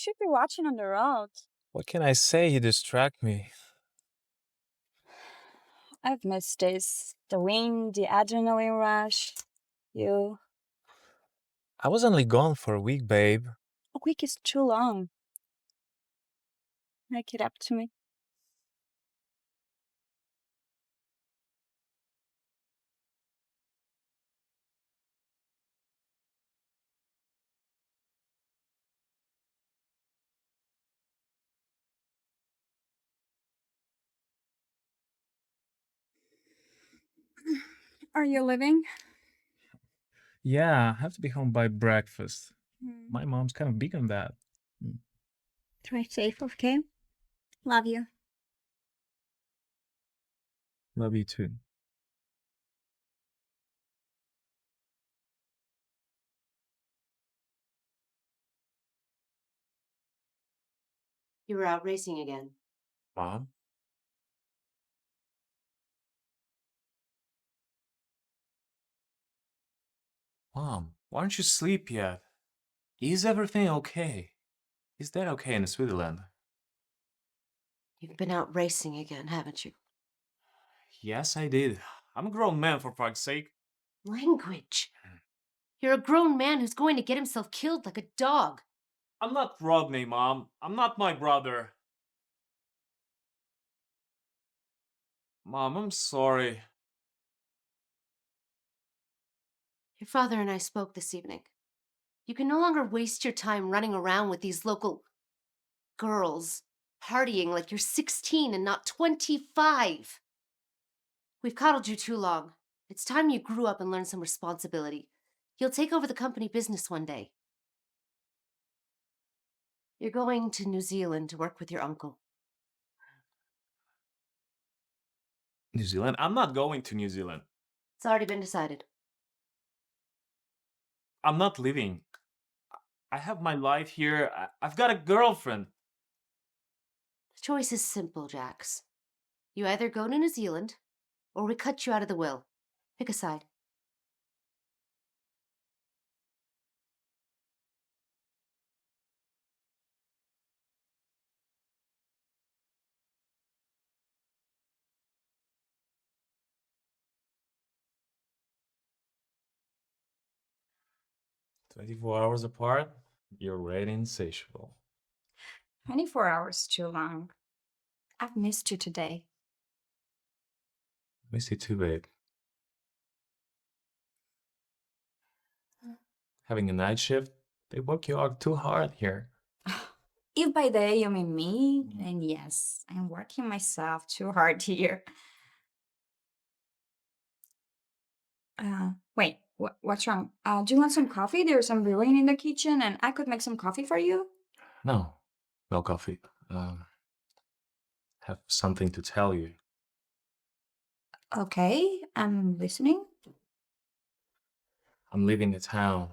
Should be watching on the road. What can I say? You distract me. I've missed this. The wind, the adrenaline rush. You. I was only gone for a week, babe. A week is too long. Make it up to me. Are you leaving? Yeah, I have to be home by breakfast. My mom's kind of big on that. Drive safe, okay? Love you. Love you too. You were out racing again. Mom? Mom, why don't you sleep yet? Is everything okay? Is that okay in Switzerland? You've been out racing again, haven't you? Yes, I did. I'm a grown man, for fuck's sake. Language. You're a grown man who's going to get himself killed like a dog. I'm not Rodney, Mom. I'm not my brother. Mom, I'm sorry. Your father and I spoke this evening. You can no longer waste your time running around with these local girls, partying like you're 16 and not 25. We've coddled you too long. It's time you grew up and learned some responsibility. You'll take over the company business one day. You're going to New Zealand to work with your uncle. New Zealand? I'm not going to New Zealand. It's already been decided. I'm not leaving. I have my life here. I've got a girlfriend. The choice is simple, Jax. You either go to New Zealand, or we cut you out of the will. Pick a side. "24 hours apart? You're really insatiable." 24 hours too long. I've missed you today. Miss you too, babe. Having a night shift? They work you out too hard here. If by they you mean me, then yes, I'm working myself too hard here. Wait, what's wrong? Do you want some coffee? There's some brewing in the kitchen, and I could make some coffee for you. No, no coffee. Have something to tell you. Okay, I'm listening. I'm leaving the town.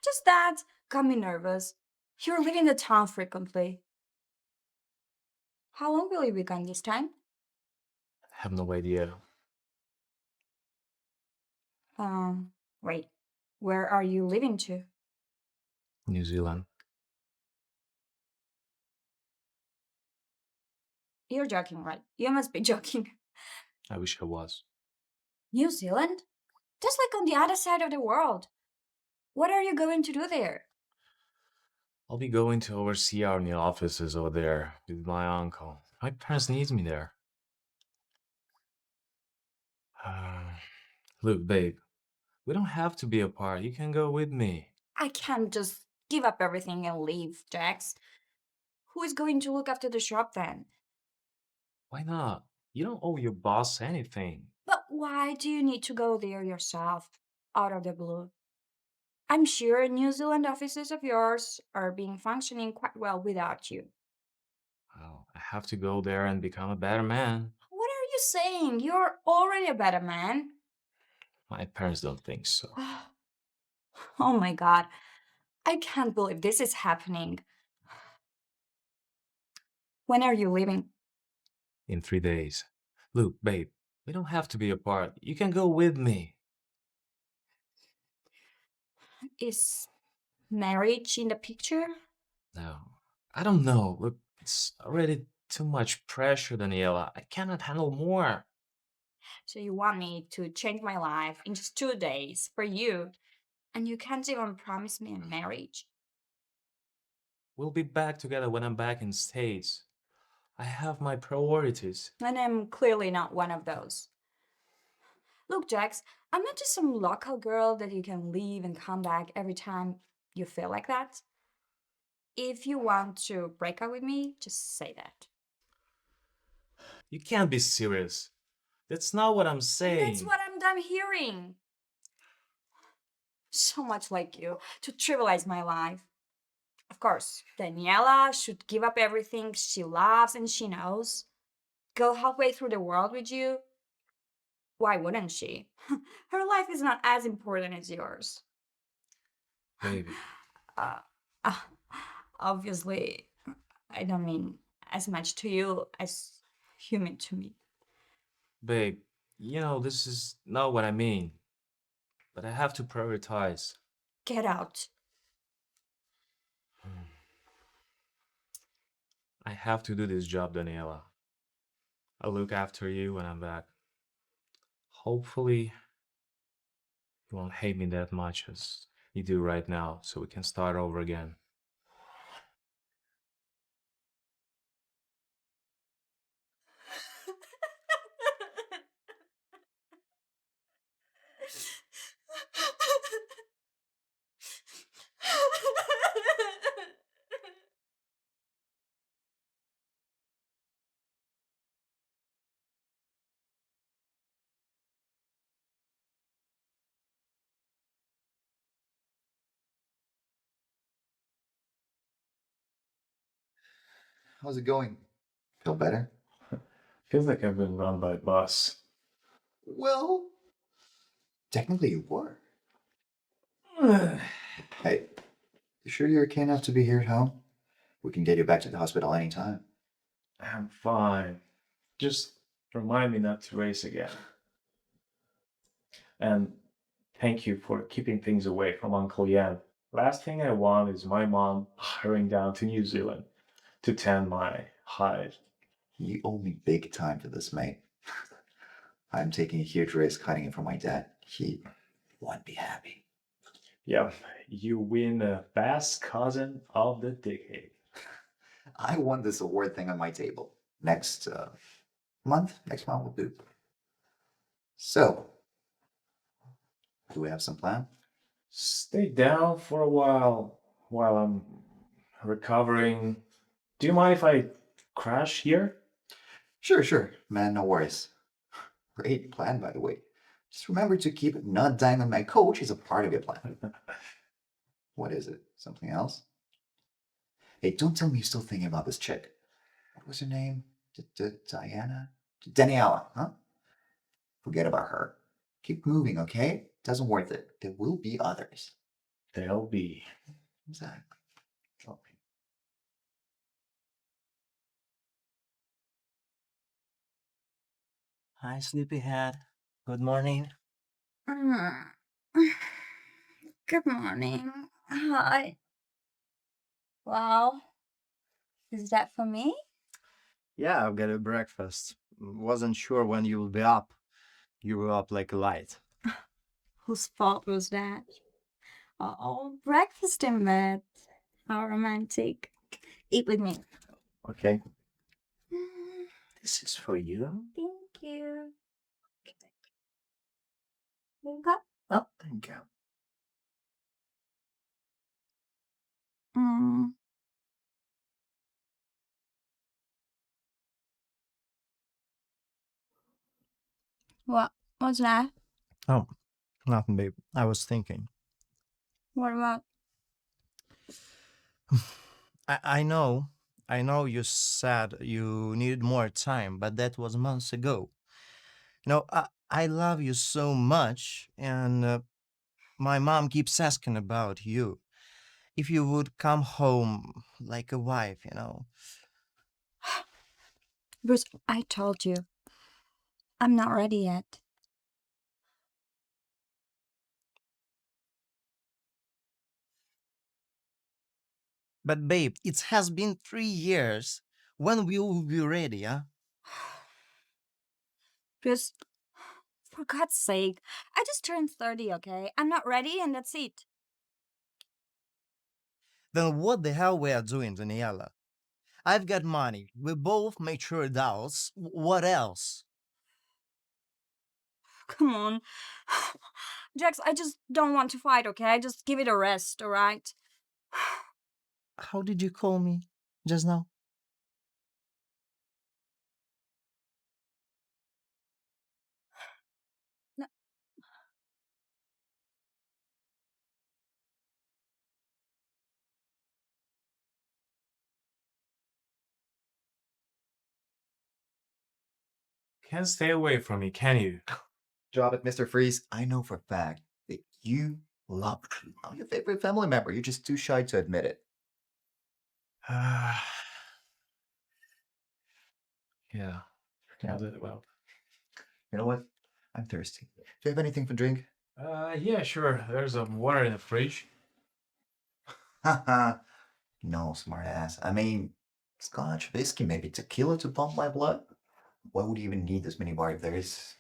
Just that got me nervous. You're leaving the town frequently. How long will you be gone this time? I have no idea. Wait, where are you leaving to? New Zealand. You're joking, right? You must be joking. I wish I was. New Zealand? That's like on the other side of the world. What are you going to do there? I'll be going to oversee our new offices over there with my uncle. My parents need me there. Look, babe, we don't have to be apart. You can go with me. I can't just give up everything and leave, Jax. Who is going to look after the shop then? Why not? You don't owe your boss anything. But why do you need to go there yourself, out of the blue? I'm sure New Zealand offices of yours are being functioning quite well without you. Well, I have to go there and become a better man. What are you saying? You're already a better man. My parents don't think so. Oh my god. I can't believe this is happening. When are you leaving? In 3 days. Look, babe, we don't have to be apart. You can go with me. Is marriage in the picture? No, I don't know. Look, it's already too much pressure, Daniela. I cannot handle more. So you want me to change my life in just 2 days for you, and you can't even promise me a marriage? We'll be back together when I'm back in States. I have my priorities. And I'm clearly not one of those. Look, Jax, I'm not just some local girl that you can leave and come back every time you feel like that. If you want to break up with me, just say that. You can't be serious. That's not what I'm That's saying. what I'm done hearing. So much like you to trivialize my life. Of course, Daniela should give up everything she loves and she knows. Go halfway through the world with you. Why wouldn't she? Her life is not as important as yours. Baby, Uh, uh, obviously, I don't mean as much to you as you mean to me. babe, this is not what I mean. But I have to prioritize. Get out. I have to do this job, Daniela. I'll look after you when I'm back. Hopefully, you won't hate me that much as you do right now, so we can start over again. How's it going? Feel better? Feels like I've been run by a bus. Well, technically you were. Hey, you sure you're okay enough to be here at home? We can get you back to the hospital anytime. I'm fine. Just remind me not to race again. And thank you for keeping things away from Uncle Yan. Last thing I want is my mom hurrying down to New Zealand to tend my hide. You owe me big time for this, mate. I'm taking a huge risk hiding it from my dad. He won't be happy. Yeah, you win a best cousin of the decade. I want this award thing on my table. Next month? Next month will do. So, do we have some plan? Stay down for a while I'm recovering. Do you mind if I crash here? Sure. Man, no worries. Great plan, by the way. Just remember to keep not dying on my coach as a part of your plan. What is it? Something else? Hey, don't tell me you're still thinking about this chick. What was her name? Diana? Daniella, huh? Forget about her. Keep moving, okay? Doesn't worth it. There will be others. There'll be. Exactly. Okay. Hi, sleepyhead. Good morning. Mm. Good morning. Hi. Wow. Is that for me? Yeah, I've got a breakfast. Wasn't sure when you will be up. You were up like a light. Whose fault was that? Oh, breakfast in bed. How romantic. Eat with me. Okay. Mm, This is for you. Thank you. Wake up. Oh, thank you. Mm. What was that? Oh, nothing, babe. I was thinking. What about? I know. I know you said you needed more time, but that was months ago. I love you so much, and my mom keeps asking about you. If you would come home like a wife. Bruce, I told you. I'm not ready yet. But babe, it has been 3 years. When will we be ready, huh? Just, for God's sake, I just turned 30, okay? I'm not ready, and that's it. Then what the hell we are doing, Daniella? I've got money. We both mature adults. What else? Come on. Jax, I just don't want to fight, okay? Just give it a rest, alright? How did you call me just now? No- Can't stay away from me, can you? Drop it, Mr. Freeze. I know for a fact that you love your favorite family member. You're just too shy to admit it. Yeah. Yeah. Well. You know what? I'm thirsty. Do you have anything for drink? Yeah, sure. There's some water in the fridge. Haha. No, smart ass. I mean, scotch, whiskey, maybe tequila to pump my blood? Why would you even need this minibar if there is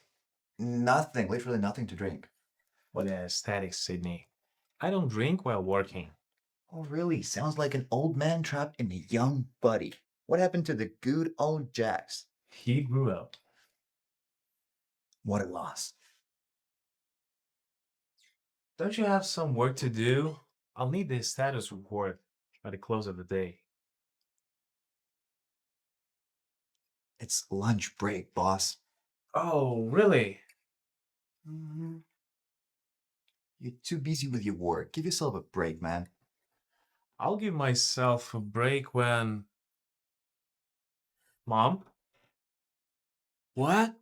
nothing, literally nothing to drink? What an aesthetic, Sydney. I don't drink while working. Oh, really? Sounds like an old man trapped in a young body. What happened to the good old Jax? He grew up. What a loss. Don't you have some work to do? I'll need the status report by the close of the day. It's lunch break, boss. Oh, really? Mm-hmm. You're too busy with your work. Give yourself a break, man. I'll give myself a break when... Mom? What?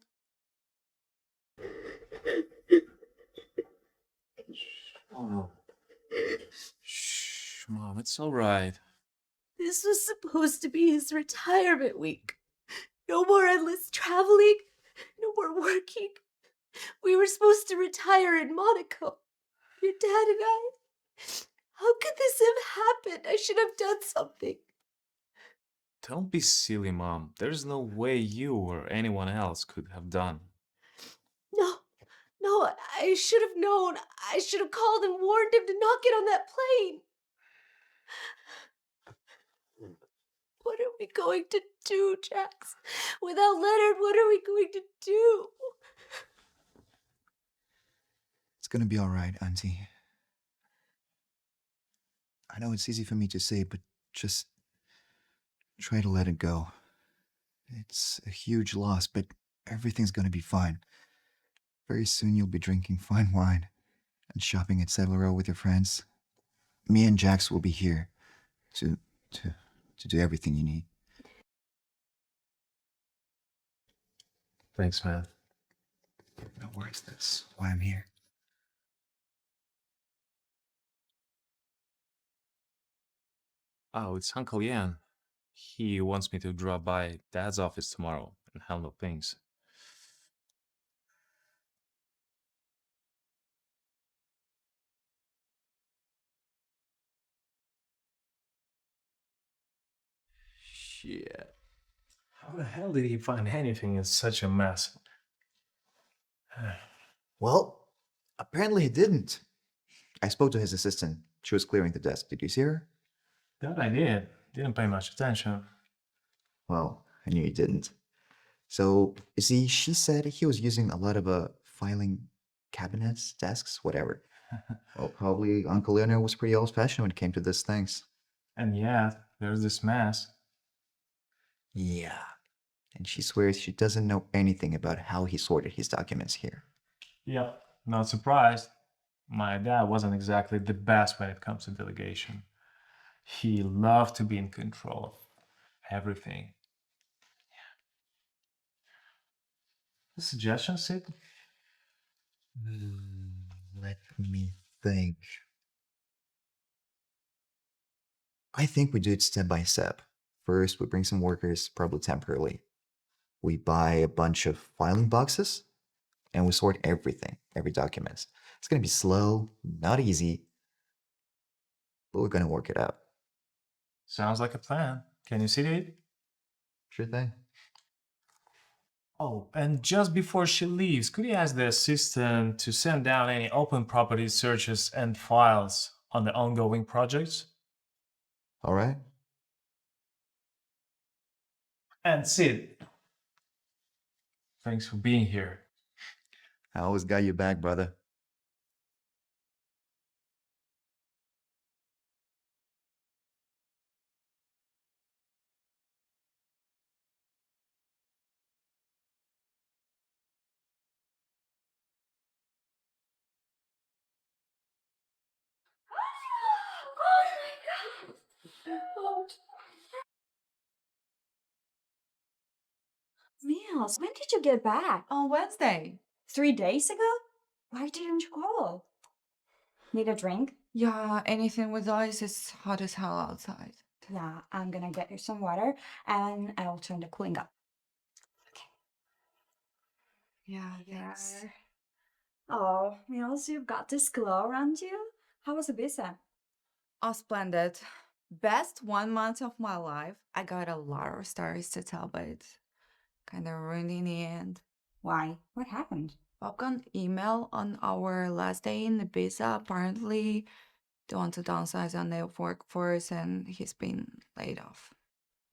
Oh. Shh, Mom, it's all right. This was supposed to be his retirement week. No more endless traveling, no more working. We were supposed to retire in Monaco. Your dad and I. How could this have happened? I should have done something. Don't be silly, Mom. There's no way you or anyone else could have done. No, I should have known. I should have called and warned him to not get on that plane. What are we going to do, Jax? Without Leonard, what are we going to do? It's gonna be all right, Auntie. I know it's easy for me to say, but just try to let it go. It's a huge loss, but everything's gonna be fine. Very soon you'll be drinking fine wine and shopping at Severo with your friends. Me and Jax will be here to do everything you need. Thanks, man. No worries, that's why I'm here. Oh, it's Uncle Yan. He wants me to drop by Dad's office tomorrow and handle things. Shit. How the hell did he find anything in such a mess? Well, apparently he didn't. I spoke to his assistant. She was clearing the desk. Did you see her? That I did. Didn't pay much attention. Well, I knew you didn't. So, you see, she said he was using a lot of filing cabinets, desks, whatever. Well, probably Uncle Leonard was pretty old-fashioned when it came to these things. And yet, there's this mess. Yeah. And she swears she doesn't know anything about how he sorted his documents here. Yep, not surprised. My dad wasn't exactly the best when it comes to delegation. He loved to be in control of everything. A suggestion, Sid? Let me think. I think we do it step by step. First, we bring some workers, probably temporarily. We buy a bunch of filing boxes, and we sort everything, every document. It's gonna be slow, not easy, but we're gonna work it out. Sounds like a plan. Can you see it? Sure thing. Oh, and just before she leaves, could you ask the assistant to send down any open property searches and files on the ongoing projects? All right. And Sid, thanks for being here. I always got you back, brother. Meals, when did you get back? On Wednesday. 3 days ago? Why didn't you call? Need a drink? Yeah, anything with ice is hot as hell outside. Yeah, I'm gonna get you some water and I'll turn the cooling up. Yeah, thanks. There. Oh, Meals, you've got this glow around you. How was the visa? Oh, splendid. Best 1 month of my life. I got a lot of stories to tell, but kind of ruined in the end. Why? What happened? Bob got an email on our last day in Ibiza. Apparently, they want to downsize on their workforce and he's been laid off.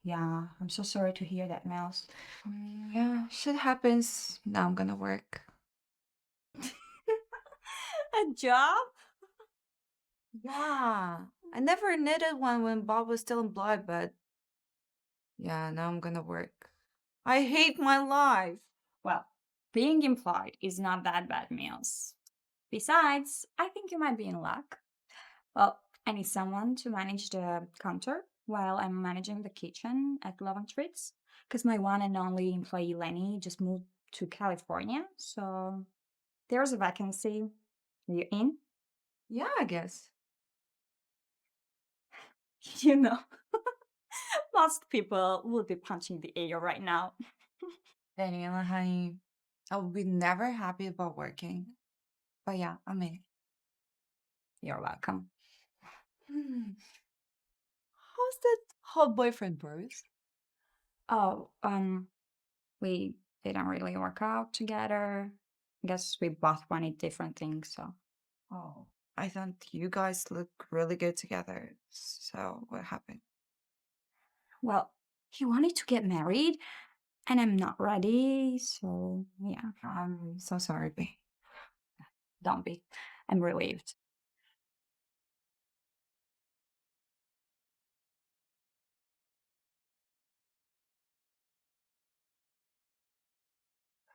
Yeah, I'm so sorry to hear that, Meals. Yeah, shit happens. Now I'm gonna work. A job? Yeah, I never needed one when Bob was still employed, but yeah, now I'm gonna work. I hate my life. Well, being employed is not that bad, Meals. Besides, I think you might be in luck. Well, I need someone to manage the counter while I'm managing the kitchen at Love and Treats. Because my one and only employee, Lenny, just moved to California. So there's a vacancy. Are you in? Yeah, I guess. You know, most people would be punching the air right now. Daniella, honey, I will be never happy about working. But yeah, I'm in. You're welcome. How's that hot boyfriend, Bruce? Oh, we didn't really work out together. I guess we both wanted different things, so. Oh, I thought you guys look really good together. So what happened? Well, he wanted to get married, and I'm not ready, so yeah, I'm so sorry, babe. don't be. I'm relieved.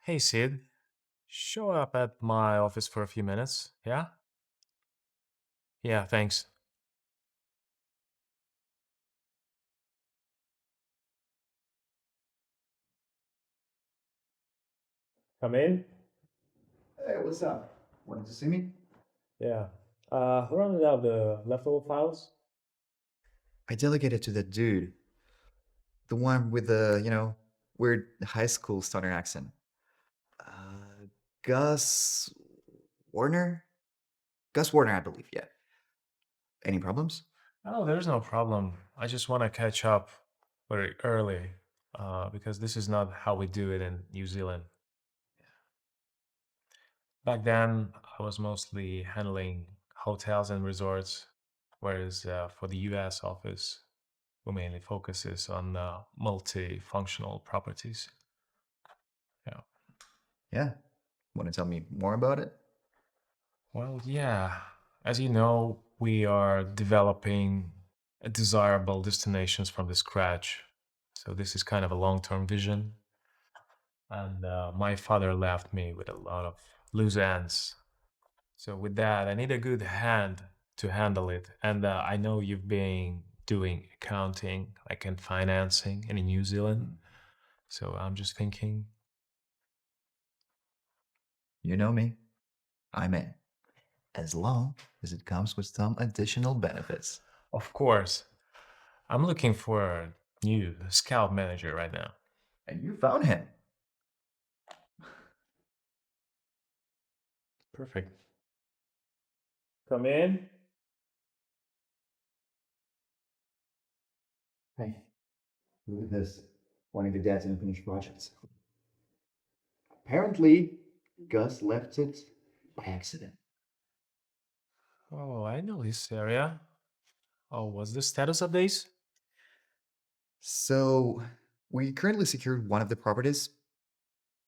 Hey, Sid, show up at my office for a few minutes, yeah? Yeah, thanks. Come in? Hey, what's up? Wanted to see me? Yeah. Rounded out the leftover files? I delegated to that dude. The one with the, weird high school stoner accent. Uh, Gus Warner? Gus Warner, I believe, yeah. Any problems? Oh, there's no problem. I just want to catch up very early because this is not how we do it in New Zealand. Back then, I was mostly handling hotels and resorts, whereas for the US office, we mainly focuses on multifunctional properties. Yeah. Yeah. Want to tell me more about it? Well, yeah. As you know, we are developing desirable destinations from the scratch. So this is kind of a long-term vision. And my father left me with a lot of loose ends. So with that, I need a good hand to handle it. And I know you've been doing accounting, like in financing, and in New Zealand. So I'm just thinking, You know me. I'm in. As long as it comes with some additional benefits. of course, I'm looking for a new scout manager right now. And you found him. Perfect. Come in. Hey, look at this. One of the dad's unfinished projects. Apparently, Gus left it by accident. Oh, I know this area. Oh, what's the status of this? So, we currently secured one of the properties,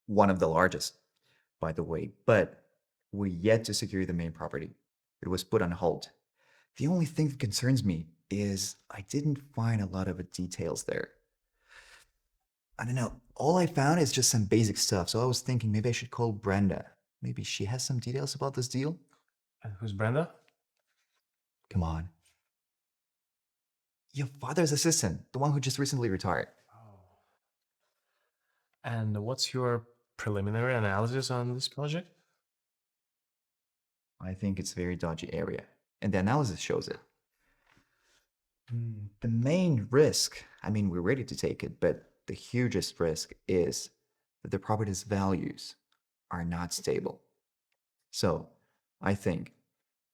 one of the largest, by the way, but we yet to secure the main property. It was put on hold. The only thing that concerns me is I didn't find a lot of the details there. I don't know. All I found is just some basic stuff, so I was thinking maybe I should call Brenda. Maybe she has some details about this deal? And who's Brenda? Come on. Your father's assistant, the one who just recently retired. Oh. And what's your preliminary analysis on this project? I think it's a very dodgy area, and the analysis shows it. The main risk, I mean, we're ready to take it, but the hugest risk is that the property's values are not stable. So, I think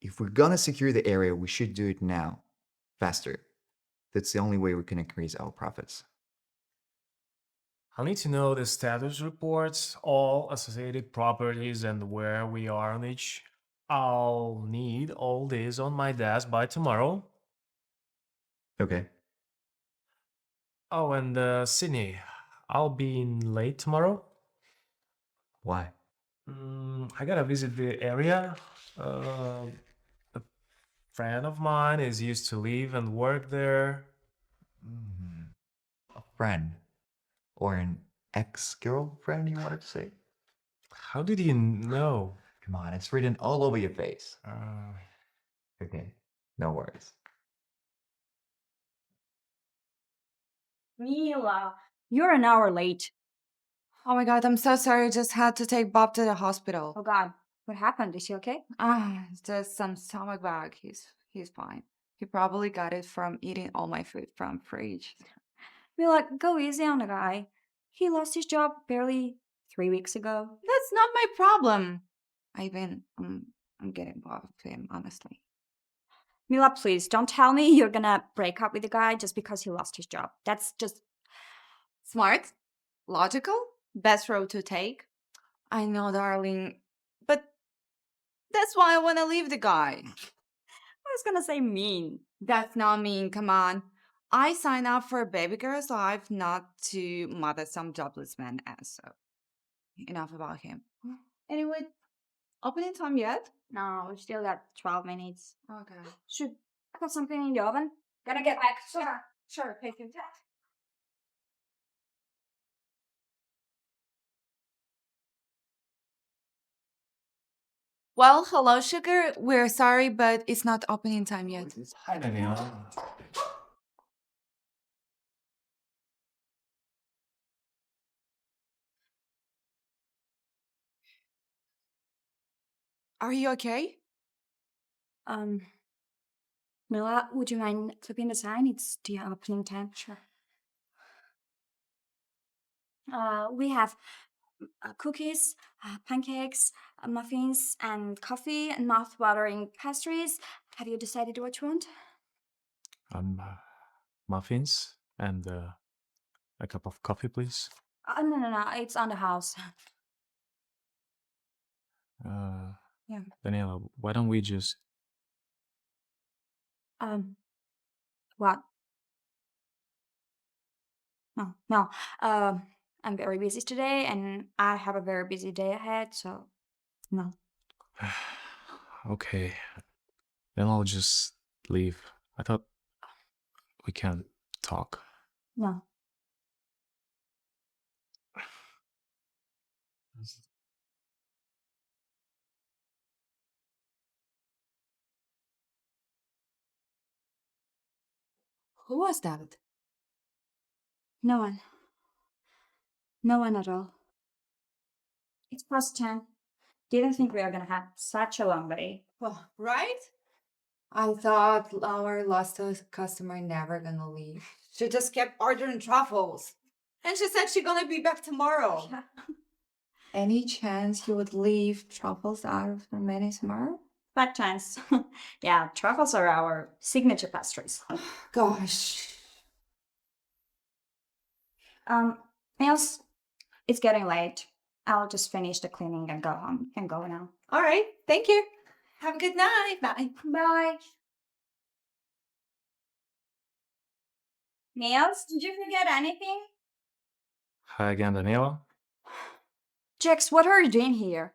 if we're gonna secure the area, we should do it now, faster. That's the only way we can increase our profits. I'll need to know the status reports, all associated properties, and where we are on each. I'll need all this on my desk by tomorrow. Okay. Oh, and Sydney, I'll be in late tomorrow. Why? I gotta visit the area. A friend of mine is used to live and work there. A friend. Or an ex-girlfriend, you wanted to say? How did you know? Come on, it's written all over your face. Uh, Okay, no worries. Mila, you're an hour late. Oh my god, I'm so sorry. I just had to take Bob to the hospital. Oh God, what happened? Is he okay? It's just some stomach bug. He's fine. He probably got it from eating all my food from fridge. Mila, go easy on the guy. He lost his job barely 3 weeks ago. That's not my problem. I'm getting bored of him, honestly. Mila, please don't tell me you're gonna break up with the guy just because he lost his job. That's just. Smart, logical, best road to take. I know, darling, but that's why I want to leave the guy. I was gonna say mean. That's not mean. Come on. I signed up for a baby girl's life, not to mother some jobless man ass. So enough about him. Anyway, opening time yet? No, we still got 12 minutes. Okay. Should I put something in the oven? Gonna get back. Sure. Take your time. Well, hello, sugar. We're sorry, but it's not opening time yet. Hi, Daniella. Are you okay? Um, Mila, would you mind flipping the sign? It's the opening time. Sure. We have cookies, pancakes, muffins, and coffee and mouth-watering pastries. Have you decided what you want? Muffins and a cup of coffee, please. No. It's on the house. Yeah. Daniela, why don't we just... What? No. I'm very busy today, and I have a very busy day ahead. So, no. Okay, then I'll just leave. I thought we can't talk. No. Who was that? No one. No one at all. It's past 10. Didn't think we were gonna have such a long day. Well, right? I thought our last customer never gonna leave. She just kept ordering truffles. And she said she gonna be back tomorrow. Any chance you would leave truffles out of the menu tomorrow? Bad chance. Yeah, truffles are our signature pastries. Gosh. Niels, it's getting late. I'll just finish the cleaning and go home. Can go now. All right. Thank you. Have a good night. Bye. Bye. Niels, did you forget anything? Hi again, Daniella. Jax, what are you doing here?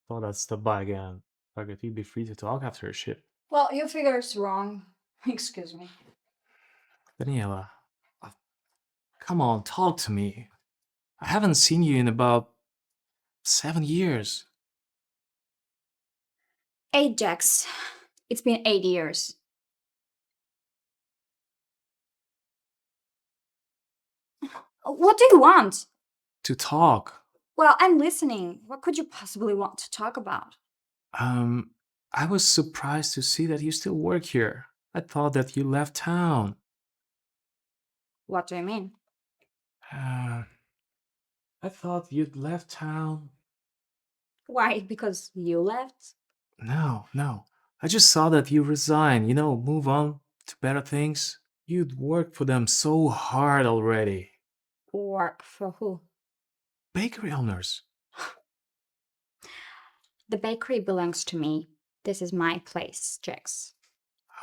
Thought I'd stop by again. Figured you'd be free to talk after your shift. Well, your figure is wrong. Excuse me. Daniella, come on, talk to me. I haven't seen you in about 7 years. 8, Jax. It's been 8 years. What do you want? To talk. Well, I'm listening. What could you possibly want to talk about? I was surprised to see that you still work here. I thought that you left town. What do you mean? I thought you'd left town. Why? Because you left? No. I just saw that you resigned, move on to better things. You'd worked for them so hard already. Work for who? Bakery owners. The bakery belongs to me. This is my place, Jax.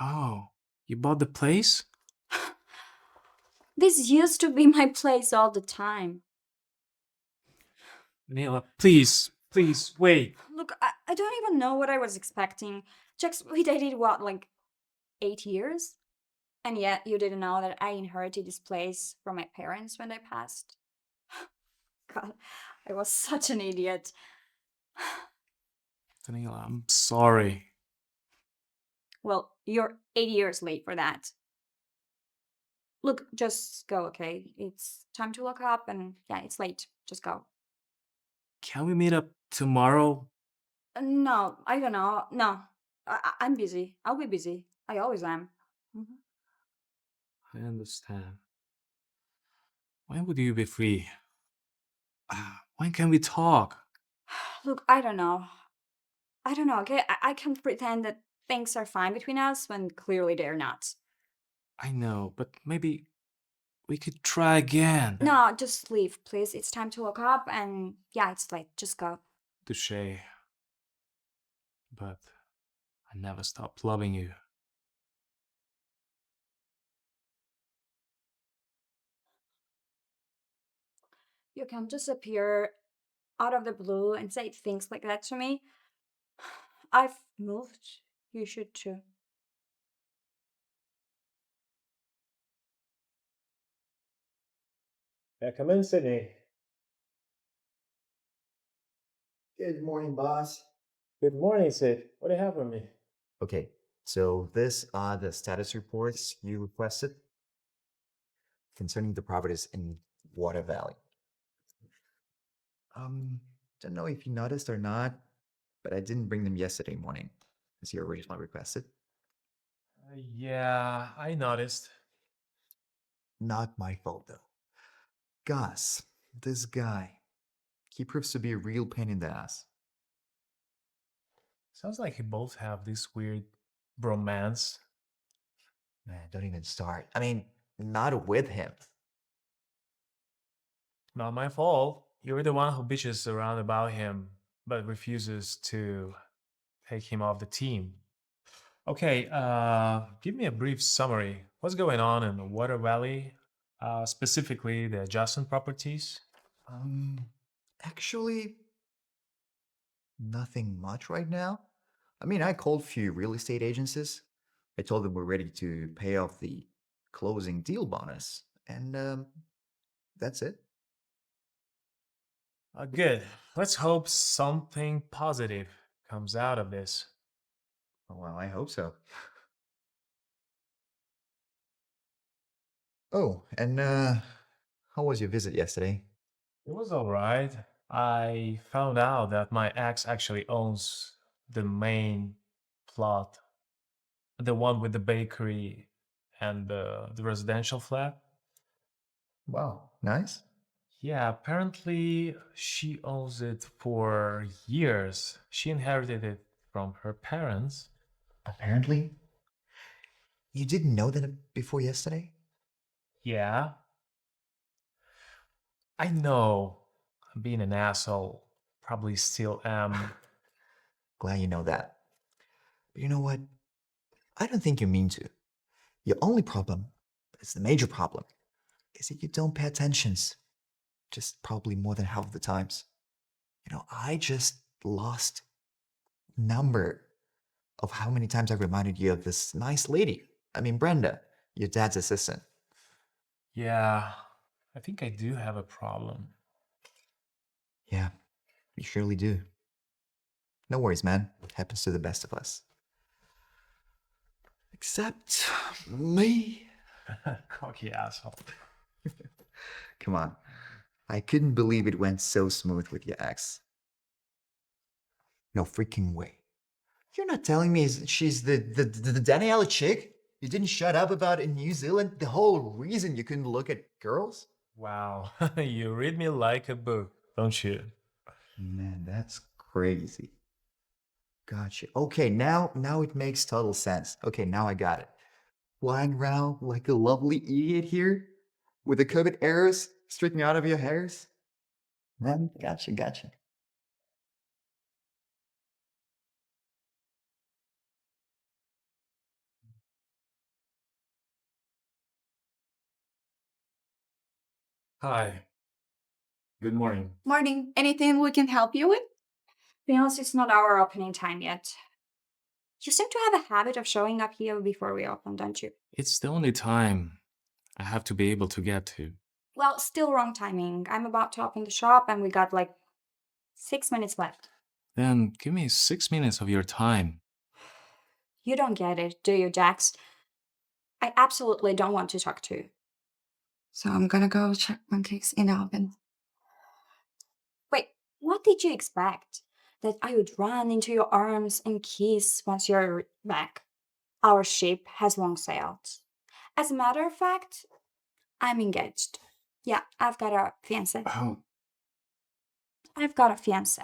Oh, you bought the place? This used to be my place all the time. Neela, please, wait. Look, I don't even know what I was expecting. Jax, we dated what, like 8 years? And yet you didn't know that I inherited this place from my parents when they passed. God, I was such an idiot. Daniela, I'm sorry. Well, you're 8 years late for that. Look, just go, okay? It's time to lock up and yeah, it's late. Just go. Can we meet up tomorrow? No, I don't know. No, I'm busy. I'll be busy. I always am. Mhm. I understand. When would you be free? When can we talk? Look, I don't know. I don't know, okay? I can't pretend that things are fine between us when clearly they're not. I know, but maybe we could try again. No, just leave, please. It's time to lock up and yeah, it's late. Just go. Touché. But I never stopped loving you. You can just appear out of the blue and say things like that to me. I've moved. You should too. Yeah, come in, Sydney. Good morning, boss. Good morning, Sid. What do you have for me? Okay, so these are the status reports you requested concerning the properties in Water Valley. Don't know if you noticed or not, but I didn't bring them yesterday morning, as you originally requested. Yeah, I noticed. Not my fault, though. Gus, this guy, he proves to be a real pain in the ass. Sounds like you both have this weird bromance. Man, don't even start. I mean, not with him. Not my fault. You're the one who bitches around about him, but refuses to take him off the team. Okay, give me a brief summary. What's going on in Water Valley, specifically the adjacent properties? Um, Actually, nothing much right now. I mean, I called a few real estate agencies. I told them we're ready to pay off the closing deal bonus, and that's it. Good. Let's hope something positive comes out of this. Well, I hope so. Oh, and how was your visit yesterday? It was all right. I found out that my ex actually owns the main plot, the one with the bakery and the residential flat. Wow, nice. Yeah, apparently she owns it for years. She inherited it from her parents. Apparently, you didn't know that before yesterday? Yeah. I know I'm being an asshole. Probably still am. Glad you know that. But you know what? I don't think you mean to. Your only problem, it's the major problem, is that you don't pay attentions. Just probably more than half of the times. I just lost number of how many times I reminded you of this nice lady. I mean, Brenda, your dad's assistant. Yeah, I think I do have a problem. Yeah, you surely do. No worries, man. Happens to the best of us. Except me. Cocky asshole. Come on. I couldn't believe it went so smooth with your ex. No freaking way. You're not telling me she's the Daniella chick you didn't shut up about in New Zealand? The whole reason you couldn't look at girls? Wow, you read me like a book, don't you? Man, that's crazy. Gotcha. Okay, now it makes total sense. Okay, now I got it. Flying around like a lovely idiot here with the COVID arrows sticking out of your hairs. Man, gotcha. Hi. Good morning. Morning. Anything we can help you with? To be honest, it's not our opening time yet. You seem to have a habit of showing up here before we open, don't you? It's the only time I have to be able to get to. Well, still wrong timing. I'm about to open the shop and we got like 6 minutes left. Then give me 6 minutes of your time. You don't get it, do you, Jax? I absolutely don't want to talk to you. So I'm gonna go check pancakes in the oven. Wait, what did you expect? That I would run into your arms and kiss once you're back? Our ship has long sailed. As a matter of fact, I'm engaged. Yeah, I've got a fiance. Oh, I've got a fiance.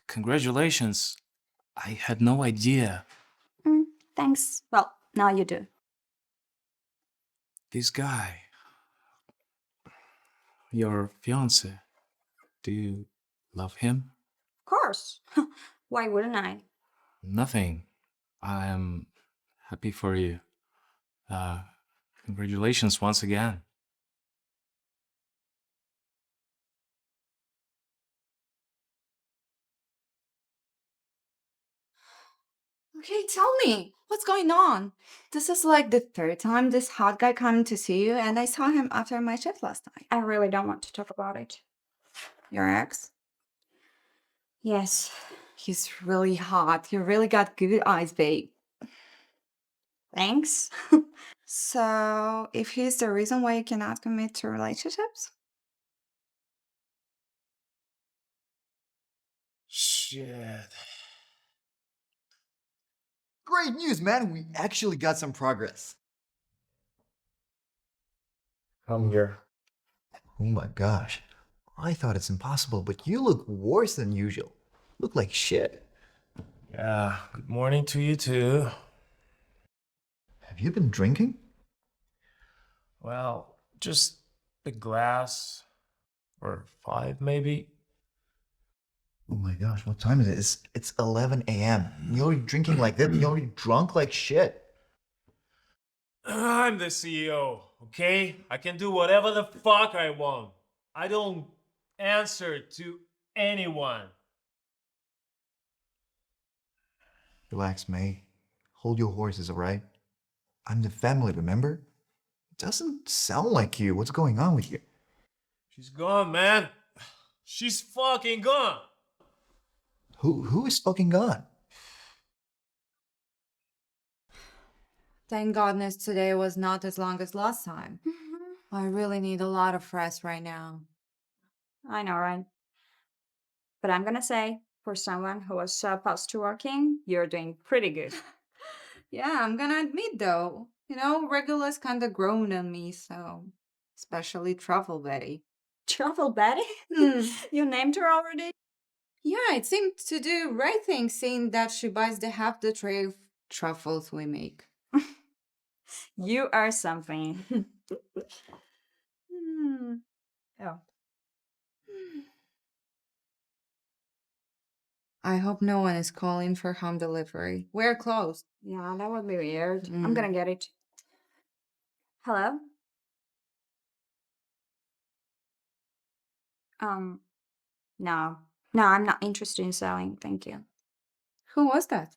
Congratulations. I had no idea. Thanks. Well, now you do. This guy, your fiance, do you love him? Of course. Why wouldn't I? Nothing. I am happy for you. Congratulations once again. Okay, tell me, what's going on? This is like the third time this hot guy came to see you, and I saw him after my shift last night. I really don't want to talk about it. Your ex? Yes. He's really hot. You really got good eyes, babe. Thanks. So, if he's the reason why you cannot commit to relationships? Shit. Great news, man. We actually got some progress. Come here. Oh my gosh. I thought it's impossible, but you look worse than usual. Look like shit. Yeah, good morning to you too. Have you been drinking? Well, just a glass or 5 maybe. Oh my gosh, what time is it? It's 11 a.m. You're already drinking like this? You're already drunk like shit. I'm the CEO, okay? I can do whatever the fuck I want. I don't answer to anyone. Relax, May. Hold your horses, all right? I'm the family, remember? It doesn't sound like you. What's going on with you? She's gone, man. She's fucking gone. Who is fucking gone? Thank goodness today was not as long as last time. I really need a lot of rest right now. I know, right? But I'm gonna say, for someone who was supposed to working, you're doing pretty good. Yeah, I'm gonna admit though, Regular's kind of grown on me, so especially Truffle Betty. Truffle Betty? Hmm. You named her already? Yeah, it seemed to do right thing, seeing that she buys the half the tray of truffles we make. You are something. Hmm. Oh. I hope no one is calling for home delivery. We're closed. Yeah, that would be weird. I'm Mm. gonna get it. Hello? Um, no. No, I'm not interested in selling. Thank you. Who was that?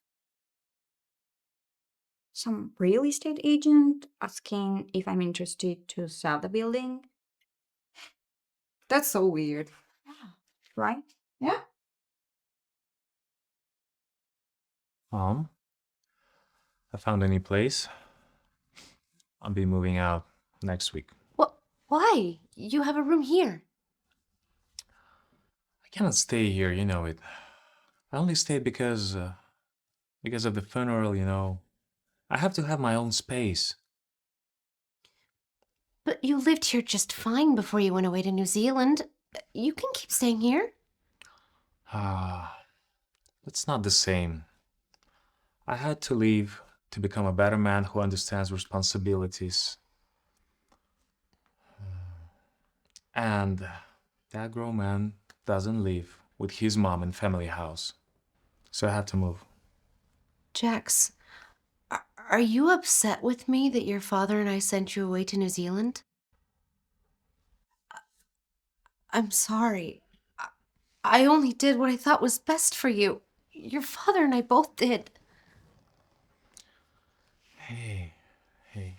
Some real estate agent asking if I'm interested to sell the building. That's so weird. Right? Yeah. I found a new place. I'll be moving out next week. What? Why? You have a room here. I cannot stay here, you know it. I only stayed because of the funeral, you know. I have to have my own space. But you lived here just fine before you went away to New Zealand. You can keep staying here. It's not the same. I had to leave to become a better man who understands responsibilities. And that grown man doesn't live with his mom in family house. So I had to move. Jax, are you upset with me that your father and I sent you away to New Zealand? I'm sorry. I only did what I thought was best for you. Your father and I both did. Hey,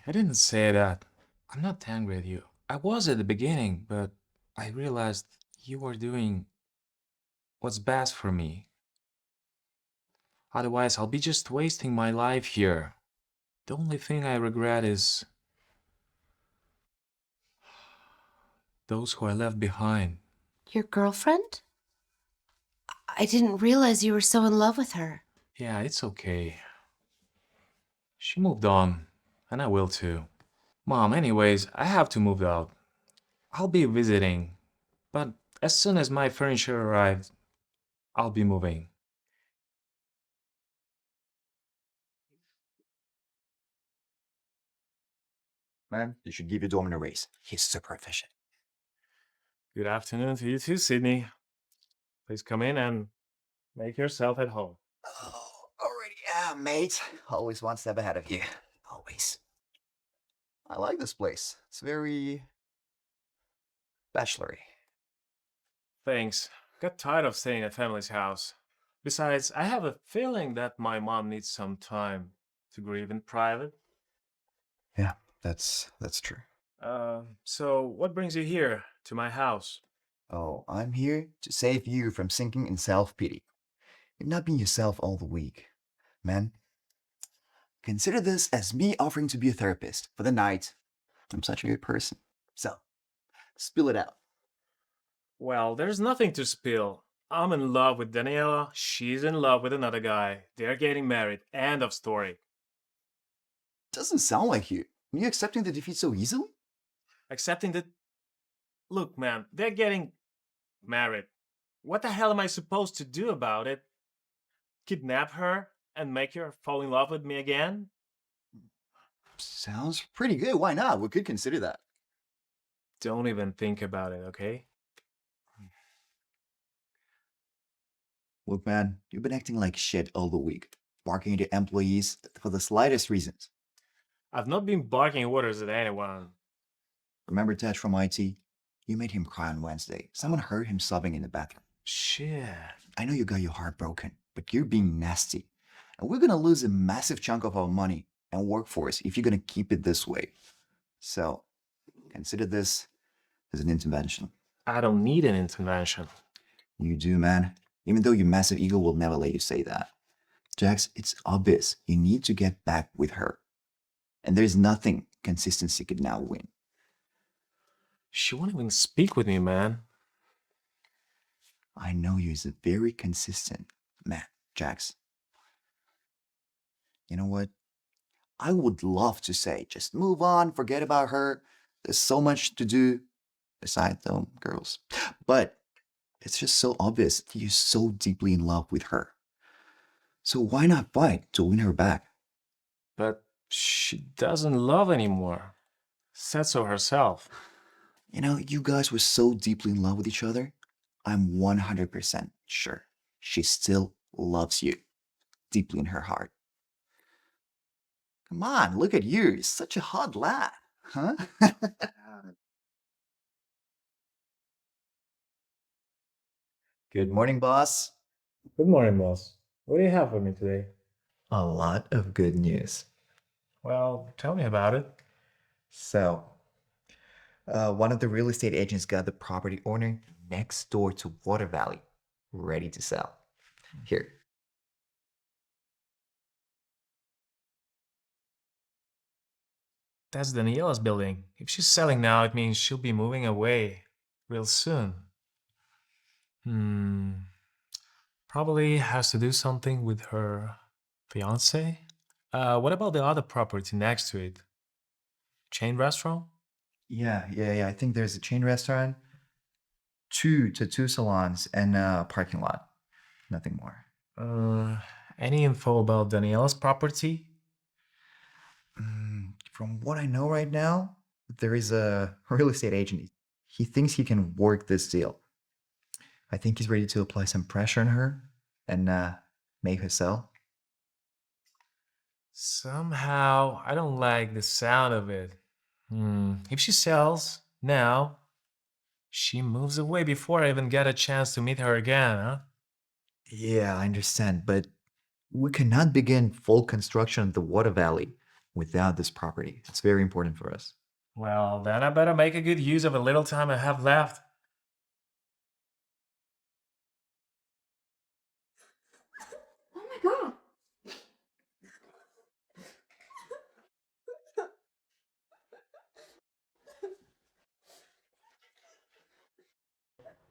I didn't say that. I'm not angry at you. I was at the beginning, but I realized you were doing what's best for me. Otherwise, I'll be just wasting my life here. The only thing I regret is those who I left behind. Your girlfriend? I didn't realize you were so in love with her. Yeah, it's okay. She moved on, and I will too. Mom, anyways, I have to move out. I'll be visiting, but as soon as my furniture arrives, I'll be moving. Man, you should give your doorman a raise. He's super efficient. Good afternoon to you too, Sydney. Please come in and make yourself at home. Oh, already am, mate. Always one step ahead of you. Always. I like this place. It's very bachelory. Thanks. Got tired of staying at family's house. Besides, I have a feeling that my mom needs some time to grieve in private. Yeah, that's true. So what brings you here to my house? Oh, I'm here to save you from sinking in self-pity. You've not been yourself all the week. Man, consider this as me offering to be a therapist for the night. I'm such a good person. So, spill it out. Well, there's nothing to spill. I'm in love with Daniella. She's in love with another guy. They're getting married. End of story. Doesn't sound like you. Are you accepting the defeat so easily? Accepting that. Look, man, they're getting married. What the hell am I supposed to do about it? Kidnap her and make her fall in love with me again? Sounds pretty good. Why not? We could consider that. Don't even think about it, okay? Look, man, you've been acting like shit all the week, barking at your employees for the slightest reasons. I've not been barking orders at anyone. Remember Tej from IT? You made him cry on Wednesday. Someone heard him sobbing in the bathroom. Shit. I know you got your heart broken, but you're being nasty. And we're gonna lose a massive chunk of our money and workforce if you're gonna keep it this way. So, consider this as an intervention. I don't need an intervention. You do, man. Even though your massive ego will never let you say that. Jax, it's obvious you need to get back with her. And there's nothing consistency could now win. She won't even speak with me, man. I know you as a very consistent man, Jax. You know what? I would love to say, just move on, forget about her. There's so much to do besides them girls. But It's just so obvious that you're so deeply in love with her. So why not fight to win her back? But she doesn't love anymore. Said so herself. You know, you guys were so deeply in love with each other. I'm 100% sure she still loves you deeply in her heart. Come on, look at you. You're such a hot lad, huh? Good morning, boss. Good morning, boss. What do you have for me today? A lot of good news. Well, tell me about it. So, one of the real estate agents got the property owner next door to Water Valley ready to sell. Here. That's Daniella's building. If she's selling now, it means she'll be moving away real soon. Probably has to do something with her fiance. What about the other property next to it? Chain restaurant? Yeah. I think there's a chain restaurant, two tattoo salons, and a parking lot. Nothing more. Any info about Daniella's property? From what I know right now, there is a real estate agent. He thinks he can work this deal. I think he's ready to apply some pressure on her and make her sell. Somehow, I don't like the sound of it. If she sells now, she moves away before I even get a chance to meet her again, huh? Yeah, I understand, but we cannot begin full construction of the Water Valley without this property. It's very important for us. Well, then I better make a good use of a little time I have left. Oh my god.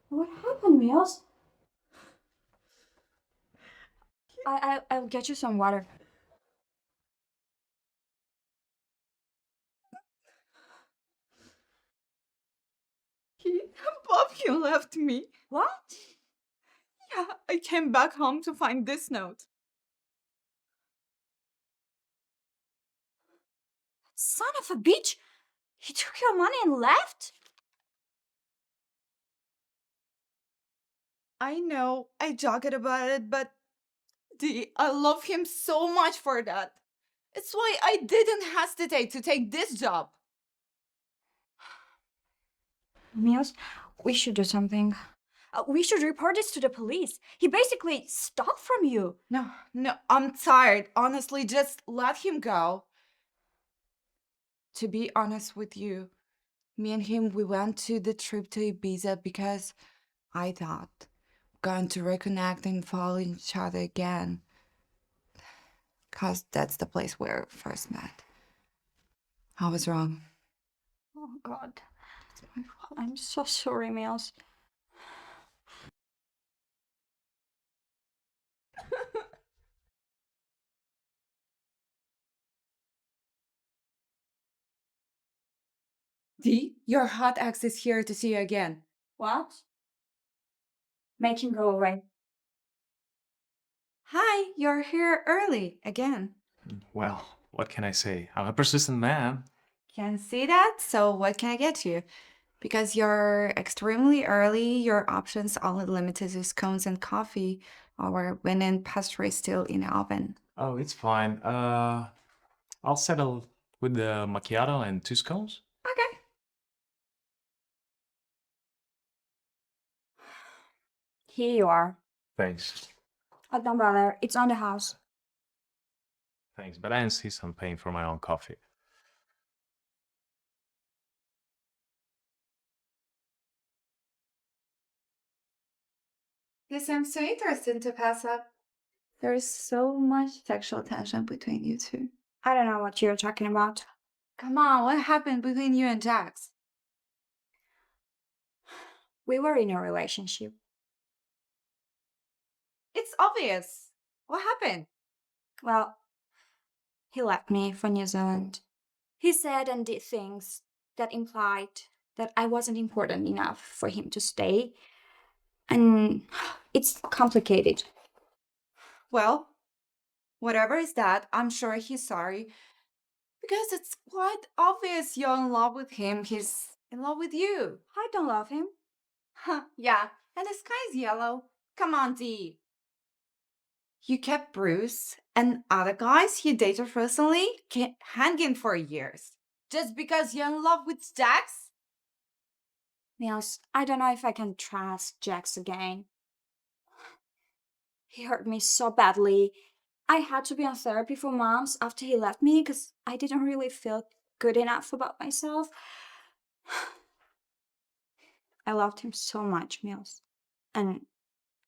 What happened, Mills? I'll get you some water. Bobby left me. What? Yeah, I came back home to find this note. Son of a bitch! He took your money and left? I know, I joked about it, but I love him so much for that. It's why I didn't hesitate to take this job. Mills, we should do something. We should report this to the police. He basically stole from you. No, I'm tired. Honestly, just let him go. To be honest with you, me and him, we went to the trip to Ibiza because I thought going to reconnect and fall in each other again. Because that's the place where we first met. I was wrong. Oh god. It's my fault. I'm so sorry, Mills. Dee, your hot ex is here to see you again. What? Make him go away. Hi, you're here early again. Well, what can I say? I'm a persistent man. Can see that? So what can I get you? Because you're extremely early, your options only limited to scones and coffee, or when in pastry still in the oven. Oh, it's fine. I'll settle with the macchiato and 2 scones. Okay. Here you are. Thanks. Oh, don't bother. It's on the house. Thanks, but I insist on paying for my own coffee. This seems so interesting to pass up. There is so much sexual tension between you two. I don't know what you're talking about. Come on, what happened between you and Jax? We were in a relationship. It's obvious. What happened? Well, he left me for New Zealand. He said and did things that implied that I wasn't important enough for him to stay. And it's complicated. Well, whatever is that, I'm sure he's sorry. Because it's quite obvious you're in love with him. He's in love with you. I don't love him. Huh, yeah, and the sky's yellow. Come on, Dee. You kept Bruce and other guys you dated recently hanging for years. Just because you're in love with Jax? Nils, I don't know if I can trust Jax again. He hurt me so badly. I had to be on therapy for months after he left me because I didn't really feel good enough about myself. I loved him so much, Mills. And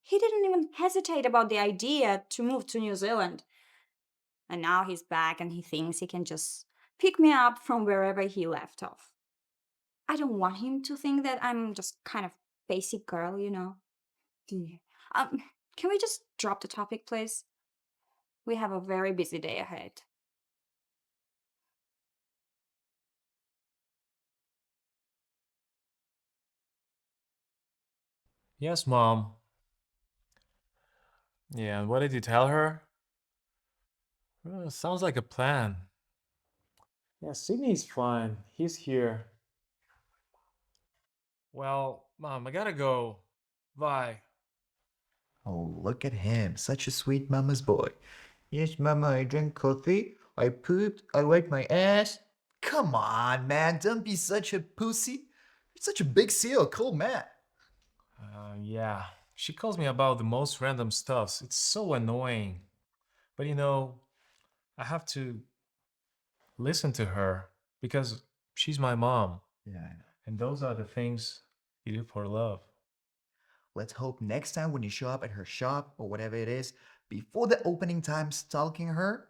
he didn't even hesitate about the idea to move to New Zealand. And now he's back and he thinks he can just pick me up from wherever he left off. I don't want him to think that I'm just kind of basic girl, you know. Yeah. Can we just drop the topic, please? We have a very busy day ahead. Yes, Mom. Yeah, and what did you tell her? Well, sounds like a plan. Yeah, Sydney's fine. He's here. Well, Mom, I gotta go. Bye. Oh, look at him. Such a sweet mama's boy. Yes, mama, I drank coffee. I pooped. I wiped my ass. Come on, man. Don't be such a pussy. You're such a big seal. Cool man. Yeah. She calls me about the most random stuffs. It's so annoying. But you know, I have to listen to her because she's my mom. Yeah, I know. And those are the things you do for love. Let's hope next time when you show up at her shop or whatever it is, before the opening time stalking her,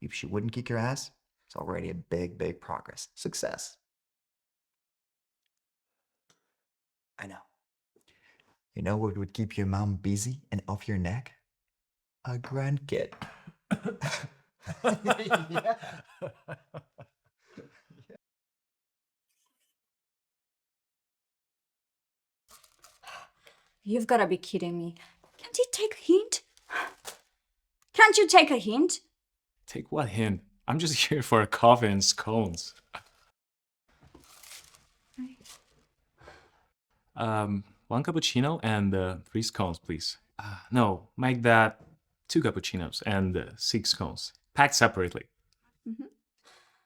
if she wouldn't kick your ass, it's already a big, big progress. Success. I know. You know what would keep your mom busy and off your neck? A grandkid. Yeah. You've got to be kidding me. Can't you take a hint? Can't you take a hint? Take what hint? I'm just here for a coffee and scones. One cappuccino and 3 scones, please. No, make that 2 cappuccinos and 6 scones, packed separately.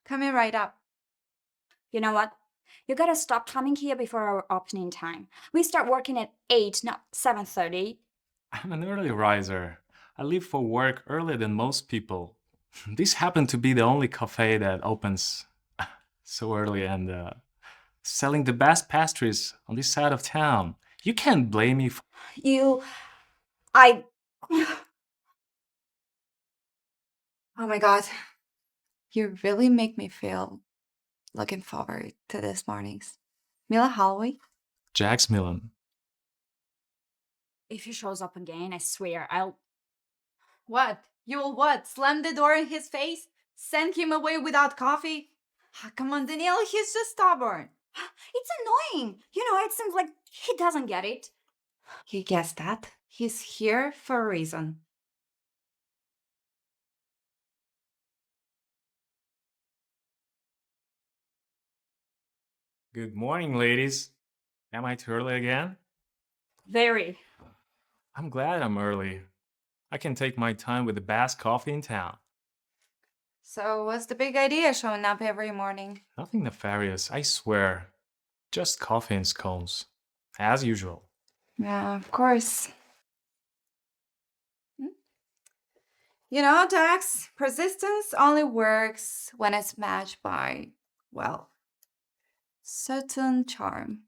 Coming right up. You know what? You gotta stop coming here before our opening time. We start working at 8, not 7:30. I'm an early riser. I leave for work earlier than most people. This happened to be the only cafe that opens so early and selling the best pastries on this side of town. You can't blame me for... I... Oh my god. You really make me feel looking forward to this mornings. Mila Holloway? Jax Millen. If he shows up again, I swear, I'll... What? You will what? Slam the door in his face? Send him away without coffee? Ah, come on, Daniella, he's just stubborn. It's annoying. You know, it seems like he doesn't get it. You guessed that. He's here for a reason. Good morning, ladies. Am I too early again? Very. I'm glad I'm early. I can take my time with the best coffee in town. So, what's the big idea showing up every morning? Nothing nefarious, I swear. Just coffee and scones. As usual. Yeah, of course. You know, Dax, persistence only works when it's matched by, well, certain charm.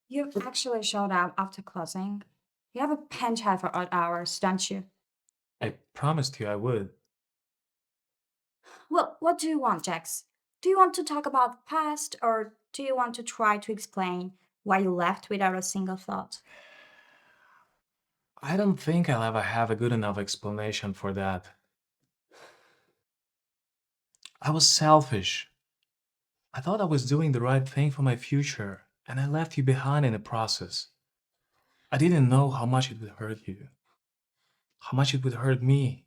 You actually showed up after closing. You have a pen chat for odd hours, don't you? I promised you I would. Well, what do you want, Jax? Do you want to talk about the past, or do you want to try to explain why you left without a single thought? I don't think I'll ever have a good enough explanation for that. I was selfish. I thought I was doing the right thing for my future, and I left you behind in the process. I didn't know how much it would hurt you, how much it would hurt me.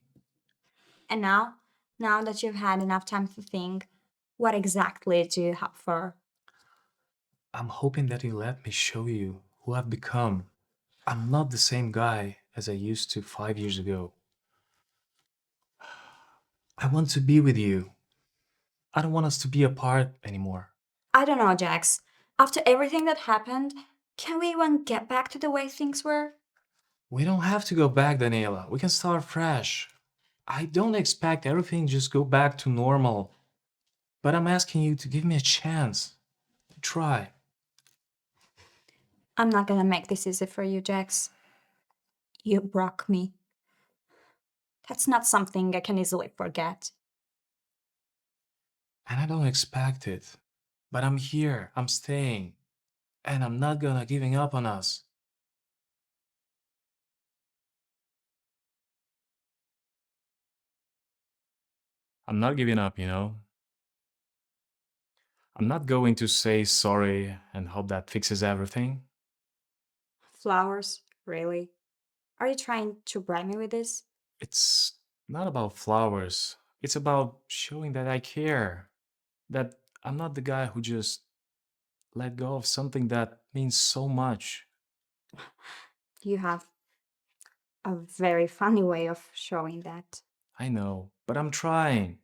And now that you've had enough time to think, what exactly do you have for? I'm hoping that you let me show you who I've become. I'm not the same guy as I used to 5 years ago. I want to be with you. I don't want us to be apart anymore. I don't know, Jax. After everything that happened, can we even get back to the way things were? We don't have to go back, Daniela. We can start fresh. I don't expect everything just go back to normal. But I'm asking you to give me a chance. To try. I'm not gonna make this easy for you, Jax. You broke me. That's not something I can easily forget. And I don't expect it. But I'm here. I'm staying. And I'm not gonna giving up on us. I'm not giving up, you know. I'm not going to say sorry and hope that fixes everything. Flowers? Really? Are you trying to bribe me with this? It's not about flowers. It's about showing that I care. That I'm not the guy who just let go of something that means so much. You have a very funny way of showing that. I know, but I'm trying.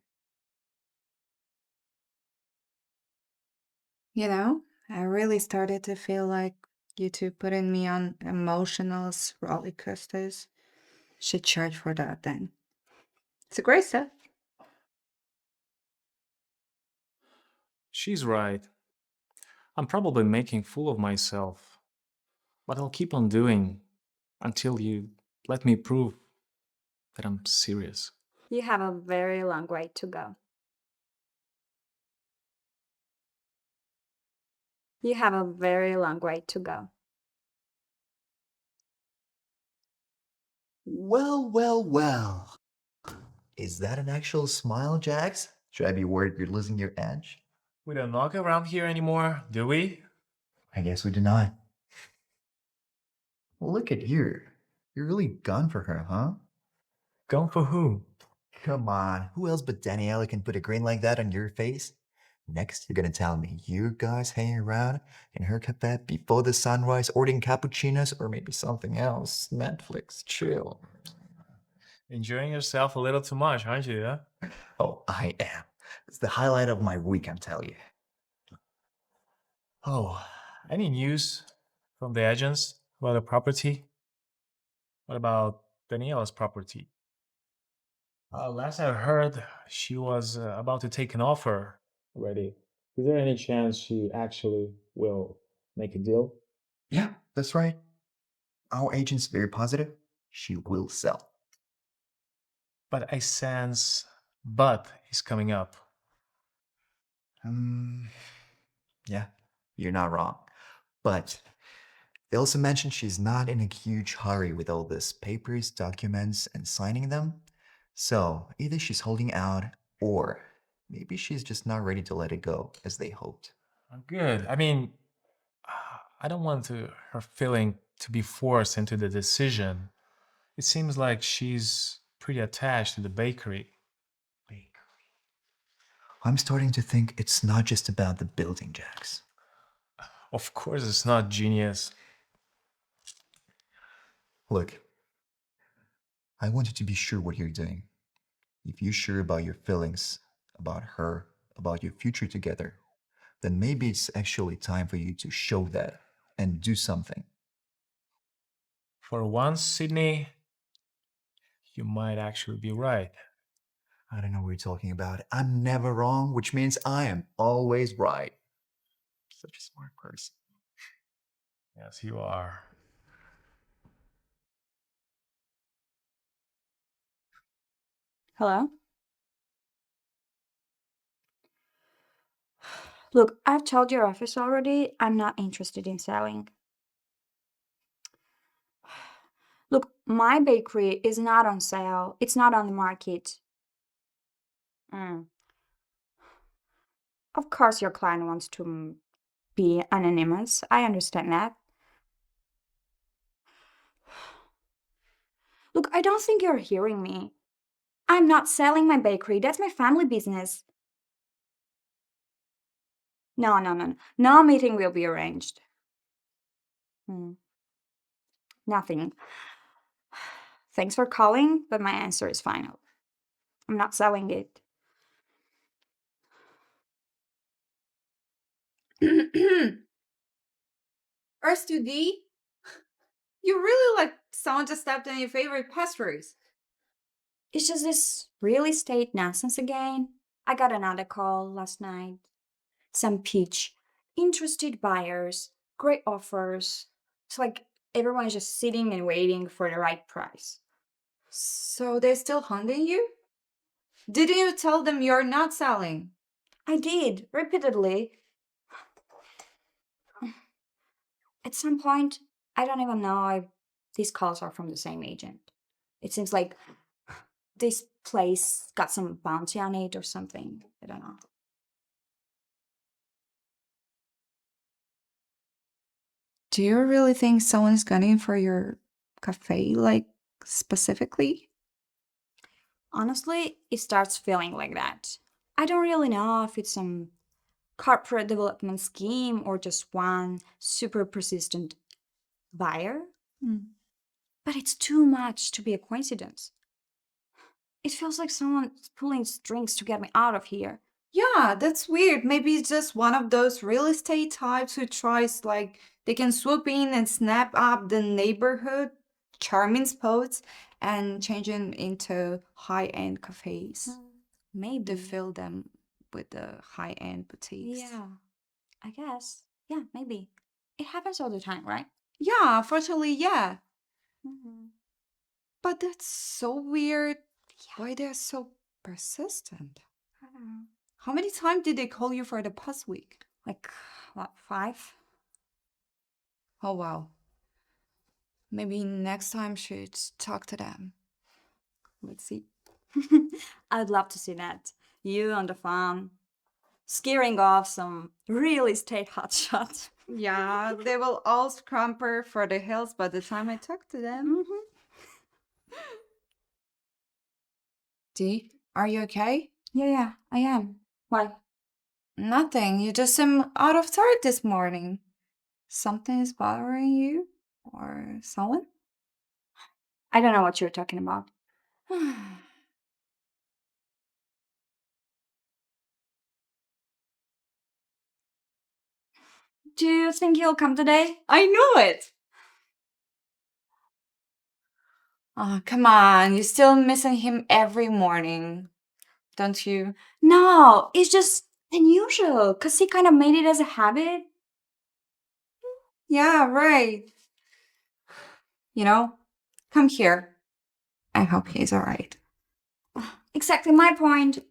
You know, I really started to feel like you two putting me on emotional roller coasters. Should charge for that then. It's a great stuff. She's right. I'm probably making fool of myself. But I'll keep on doing until you let me prove that I'm serious. You have a very long way to go. You have a very long way to go. Well, well, well. Is that an actual smile, Jax? Should I be worried you're losing your edge? We don't knock around here anymore, do we? I guess we do not. Well, look at you. You're really gone for her, huh? Gone for who? Come on, who else but Daniella can put a grin like that on your face? Next, you're gonna tell me you guys hanging around in her cafe before the sunrise, ordering cappuccinos, or maybe something else. Netflix, chill. Enjoying yourself a little too much, aren't you? Huh? Oh, I am. It's the highlight of my week, I'm telling you. Oh, any news from the agents about the property? What about Daniela's property? Last I heard, she was about to take an offer already. Is there any chance she actually will make a deal? Yeah, that's right. Our agent's very positive. She will sell. But I sense but is coming up. Um, yeah, you're not wrong. But they also mentioned she's not in a huge hurry with all these papers, documents, and signing them. So either she's holding out, or maybe she's just not ready to let it go as they hoped. Good. I mean, I don't want her feeling to be forced into the decision. It seems like she's pretty attached to the bakery. I'm starting to think it's not just about the building, Jax. Of course, it's not genius. Look, I want you to be sure what you're doing. If you're sure about your feelings, about her, about your future together, then maybe it's actually time for you to show that and do something. For once, Sydney, you might actually be right. I don't know what you're talking about. I'm never wrong, which means I am always right. Such a smart person. Yes, you are. Hello? Look, I've told your office already, I'm not interested in selling. Look, my bakery is not on sale. It's not on the market. Mm. Of course, your client wants to be anonymous. I understand that. Look, I don't think you're hearing me. I'm not selling my bakery. That's my family business. No, no, no. No meeting will be arranged. Nothing. Thanks for calling, but my answer is final. I'm not selling it. R2D, you really like someone just stepped on your favorite pastries. It's just this real estate nonsense again. I got another call last night. Some pitch, interested buyers, great offers. It's like everyone's just sitting and waiting for the right price. So they're still hunting you? Didn't you tell them you're not selling? I did, repeatedly. At some point, I don't even know if these calls are from the same agent. It seems like this place got some bounty on it or something. I don't know. Do you really think someone's gunning for your cafe, like specifically? Honestly, it starts feeling like that. I don't really know if it's some corporate development scheme or just one super persistent buyer. But it's too much to be a coincidence. It feels like someone's pulling strings to get me out of here. Yeah, that's weird. Maybe it's just one of those real estate types who tries like they can swoop in and snap up the neighborhood charming spots and change them into high-end cafes. Maybe. To fill them with the high-end boutiques. Yeah, I guess. Yeah, maybe. It happens all the time, right? Yeah, unfortunately, yeah. Mm-hmm. But that's so weird. Why they're so persistent? I don't know. How many times did they call you for the past week? Like, what, 5? Oh, wow. Maybe next time should talk to them. Let's see. I'd love to see that. You on the phone, scaring off some real estate hotshot. Yeah, they will all scamper for the hills by the time I talk to them. Dee, are you okay? Yeah, I am. Why? Nothing. You just seem out of sorts this morning. Something is bothering you? Or someone? I don't know what you're talking about. Do you think he'll come today? I knew it! Oh, come on. You're still missing him every morning, don't you? No, it's just unusual because he kind of made it as a habit. Yeah, right. You know, come here. I hope he's alright. Exactly my point.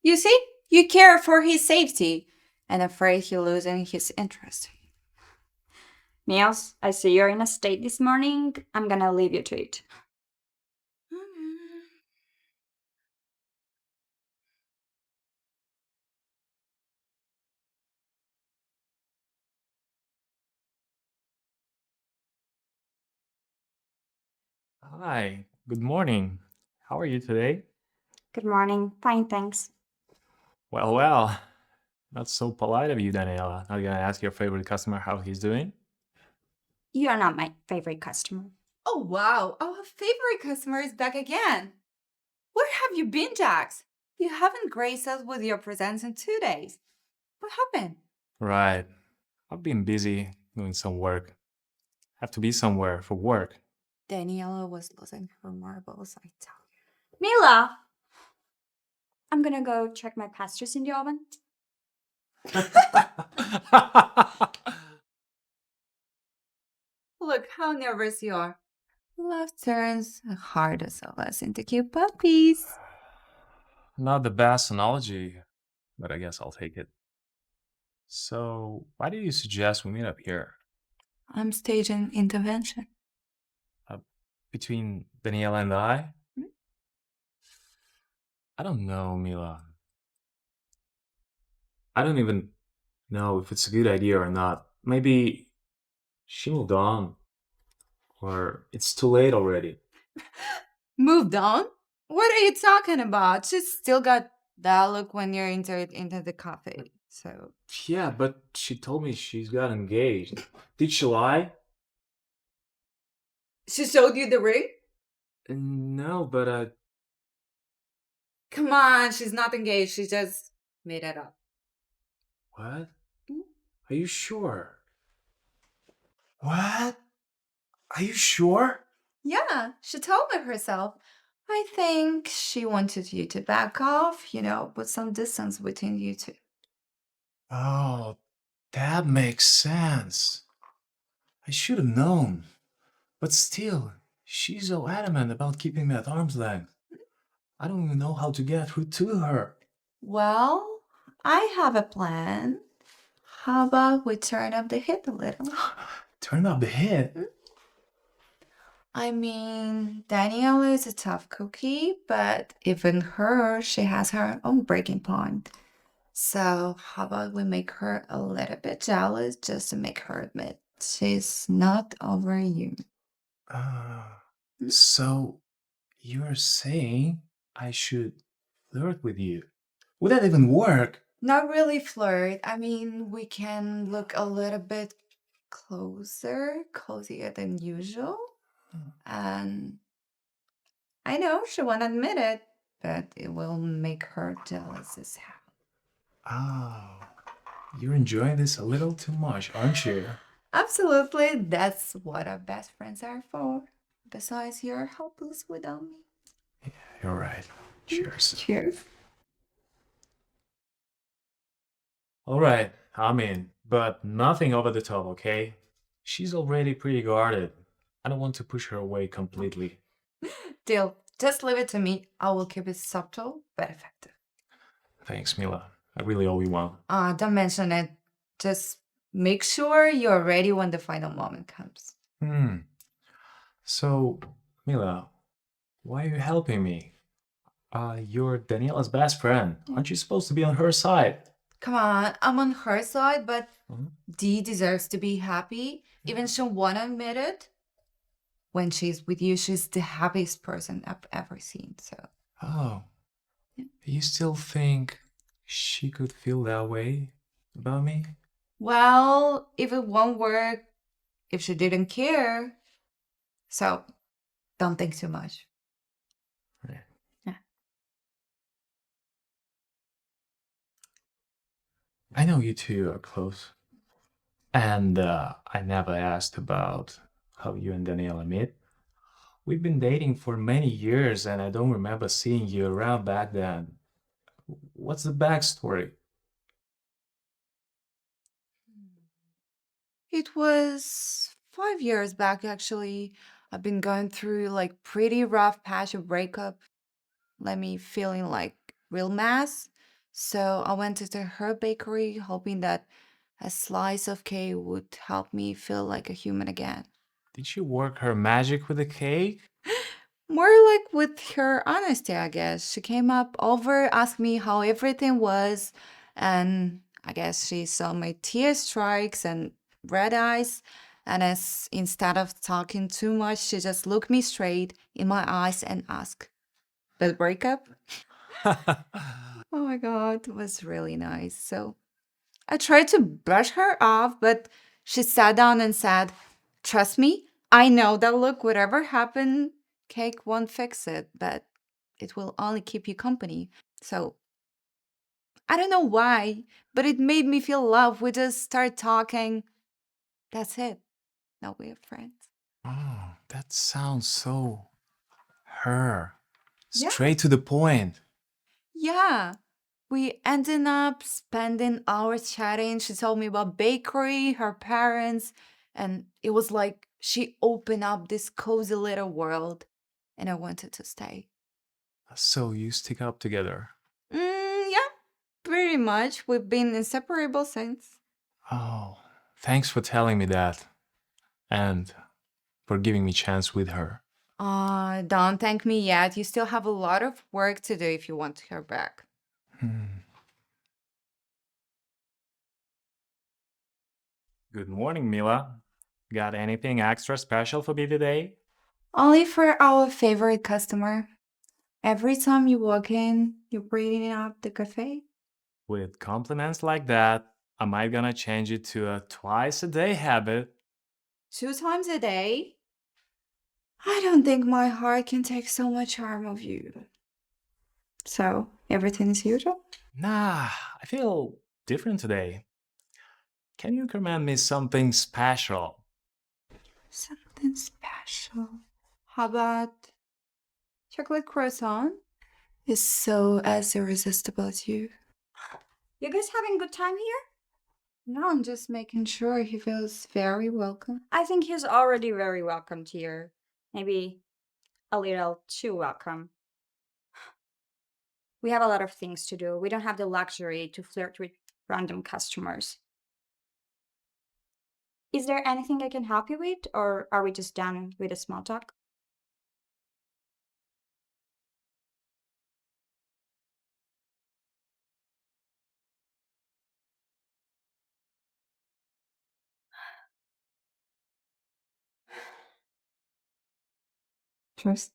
You see, you care for his safety and afraid he'll losing his interest. Niels, I see you're in a state this morning. I'm gonna leave you to it. Hi, good morning. How are you today? Good morning. Fine, thanks. Well, not so polite of you, Daniella. Not gonna ask your favorite customer how he's doing? You are not my favorite customer. Oh, wow. Our favorite customer is back again. Where have you been, Jax? You haven't graced us with your presence in 2 days. What happened? Right. I've been busy doing some work. Have to be somewhere for work. Daniella was losing her marbles, I tell you. Mila! I'm gonna go check my pastries in the oven. Look how nervous you are. Love turns hardest of us into cute puppies. Not the best analogy, but I guess I'll take it. So, why do you suggest we meet up here? I'm staging intervention. Uh, Between Daniella and I? Hmm? I don't know, Mila. I don't even know if it's a good idea or not. Maybe she moved on, or it's too late already. Moved on? What are you talking about? She's still got that look when you're entered into the cafe. So Yeah, but she told me she's got engaged. Did she lie? she showed you the ring? No, but Come on, she's not engaged. She just made it up. what? Hmm? Are you sure? What? Are you sure? Yeah, she told me herself. I think she wanted you to back off, put some distance between you two. Oh, that makes sense. I should have known. But still, she's so adamant about keeping me at arm's length. I don't even know how to get through to her. Well, I have a plan. How about we turn up the heat a little? Turn up the heat. I mean, Danielle is a tough cookie, but even her, she has her own breaking point. So, how about we make her a little bit jealous just to make her admit she's not over you? Uh, Hmm? so, you're saying I should flirt with you? Would that even work? Not really flirt. I mean, we can look a little bit cozier than usual. And I know she won't admit it, but it will make her jealous as hell. Oh, you're enjoying this a little too much, aren't you? Absolutely, that's what our best friends are for. Besides, you're helpless without me. You're right. Cheers. Cheers. All right, I'm in, but nothing over the top, okay? She's already pretty guarded. I don't want to push her away completely. Deal. Just leave it to me. I will keep it subtle but effective. Thanks, Mila. I really owe you one. Don't mention it. Just make sure you're ready when the final moment comes. So, Mila, why are you helping me? You're Daniella's best friend. Aren't you supposed to be on her side? Come on, I'm on her side, but Mhm. Dee deserves to be happy. Even she won't admit it. When she's with you, she's the happiest person I've ever seen. So Oh, Yeah. you still think she could feel that way about me? well, if it won't work, if she didn't care, so don't think too much. Right. Yeah. I know you two are close. And I never asked about how you and Daniela met. We've been dating for many years, and I don't remember seeing you around back then. What's the backstory? It was 5 years back, actually. I've been going through like pretty rough patch of breakup, let me feeling like real mess. So I went to her bakery, hoping that a slice of cake would help me feel like a human again. Did she work her magic with the cake? More like with her honesty, I guess. She came up over, asked me how everything was, and I guess she saw my tear strikes and red eyes. And as instead of talking too much, she just looked me straight in my eyes and asked, "But breakup?" Oh my God, it was really nice. So I tried to brush her off, but she sat down and said, "Trust me, I know that look, whatever happened, cake won't fix it, but it will only keep you company." So I don't know why, but it made me feel love. We just started talking. That's it. Now we're friends. Oh, that sounds so her. Yeah. Straight to the point. Yeah. We ended up spending hours chatting. She told me about bakery, her parents, and it was like she opened up this cozy little world, and I wanted to stay. So you stick up together. Yeah, pretty much. We've been inseparable since. Oh, thanks for telling me that. And for giving me chance with her. Don't thank me yet. You still have a lot of work to do if you want her back. Good morning, Mila. Got anything extra special for me today? Only for our favorite customer. Every time you walk in, you're bringing up the cafe. With compliments like that, I might gonna change it to a twice a day habit. 2 times a day? I don't think my heart can take so much harm of you. So, everything is usual? Nah, I feel different today. Can you recommend me something special? Something special. How about chocolate croissant? Is so as irresistible as you. You guys having a good time here? No, I'm just making sure he feels very welcome. I think he's already very welcomed here. Maybe a little too welcome. We have a lot of things to do. We don't have the luxury to flirt with random customers. Is there anything I can help you with, or are we just done with the small talk? Just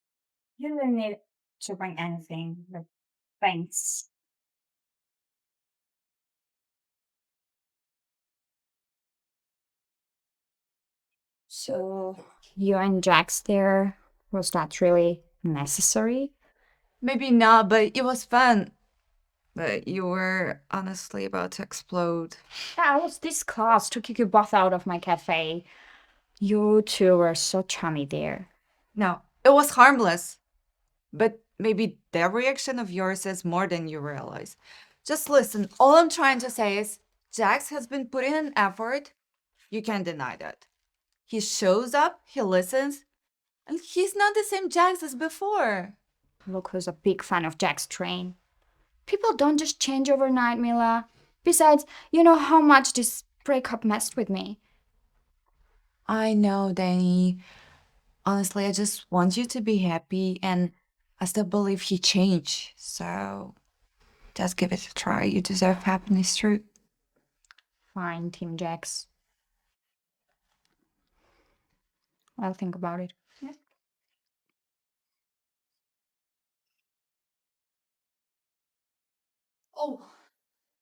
You don't need to bring anything, but thanks. So, you and Jax there, was that really necessary? maybe not, but it was fun. But you were honestly about to explode. Yeah, I was this close to kick you both out of my cafe. You two were so chummy there. No, it was harmless. But maybe their reaction of yours is more than you realize. Just listen, all I'm trying to say is Jax has been putting in effort. You can't deny that. He shows up, he listens, and he's not the same Jax as before. Look who's a big fan of Jack's train. People don't just change overnight, Mila. Besides, you know how much this breakup messed with me. I know, Danny. Honestly, I just want you to be happy, and I still believe he changed. So just give it a try. You deserve happiness, too. Fine, Team Jax. I'll think about it. Oh,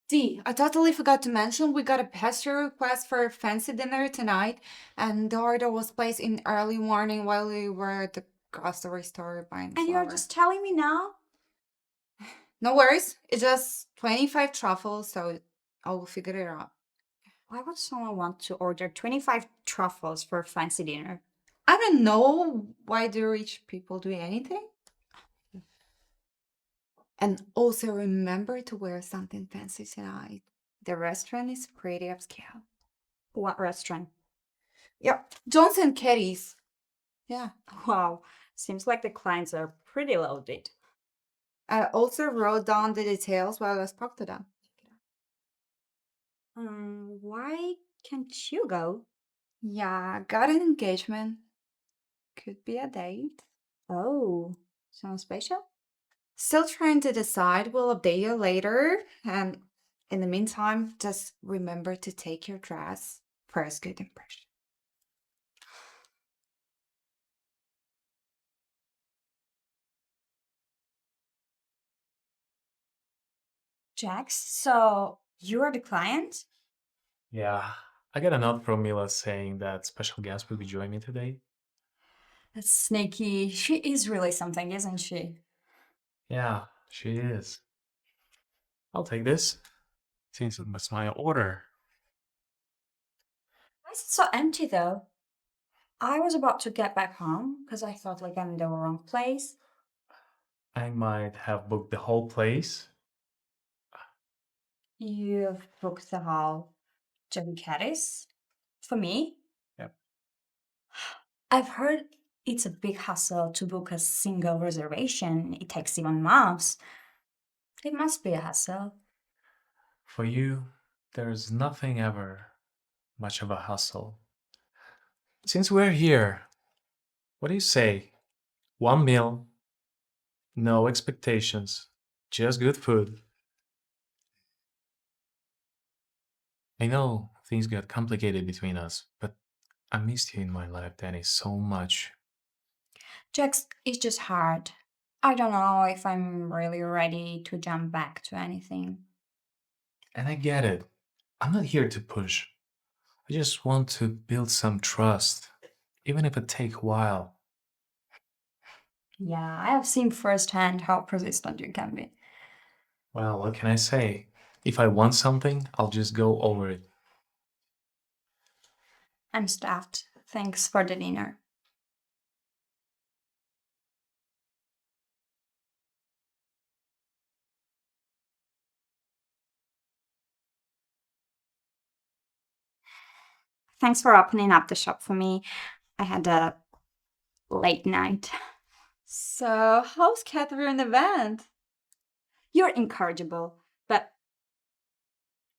D, I totally forgot to mention we got a pastry request for a fancy dinner tonight, and the order was placed in early morning while we were at the grocery store buying And you're flour. just telling me now? No worries, it's just 25 truffles, so I will figure it out. Why would someone want to order 25 truffles for a fancy dinner? I don't know why do rich people do anything. And also remember to wear something fancy tonight. The restaurant is pretty upscale. What restaurant? Yeah, John's and Katie's. Yeah. Wow, seems like the clients are pretty loaded. I also wrote down the details while I spoke to them. Why can't you go? Yeah, got an engagement. Could be a date. Oh, sounds special? Still trying to decide. We'll update you later. And in the meantime, just remember to take your dress for a good impression. Jax, so you are the client? Yeah, I got a note from Mila saying that special guest will be joining me today. That's sneaky. She is really something, isn't she? Yeah, she is. I'll take this. Since it's my order. Why is it so empty though? I was about to get back home because I thought like I'm in the wrong place. I might have booked the whole place. You've booked the hall. John Caddis? For me? Yep. I've heard it's a big hassle to book a single reservation. It takes even months. It must be a hassle. For you, there's nothing ever much of a hustle. Since we're here, what do you say? One meal, no expectations, just good food. I know things got complicated between us, but I missed you in my life, Danny, so much. Jax, it's just hard. I don't know if I'm really ready to jump back to anything. And I get it. I'm not here to push. I just want to build some trust, even if it take a while. Yeah, I have seen firsthand how persistent you can be. Well, what can I say? If I want something, I'll just go over it. I'm stuffed. Thanks for the dinner. Thanks for opening up the shop for me. I had a late night. So, how's Catherine event? You're incorrigible, but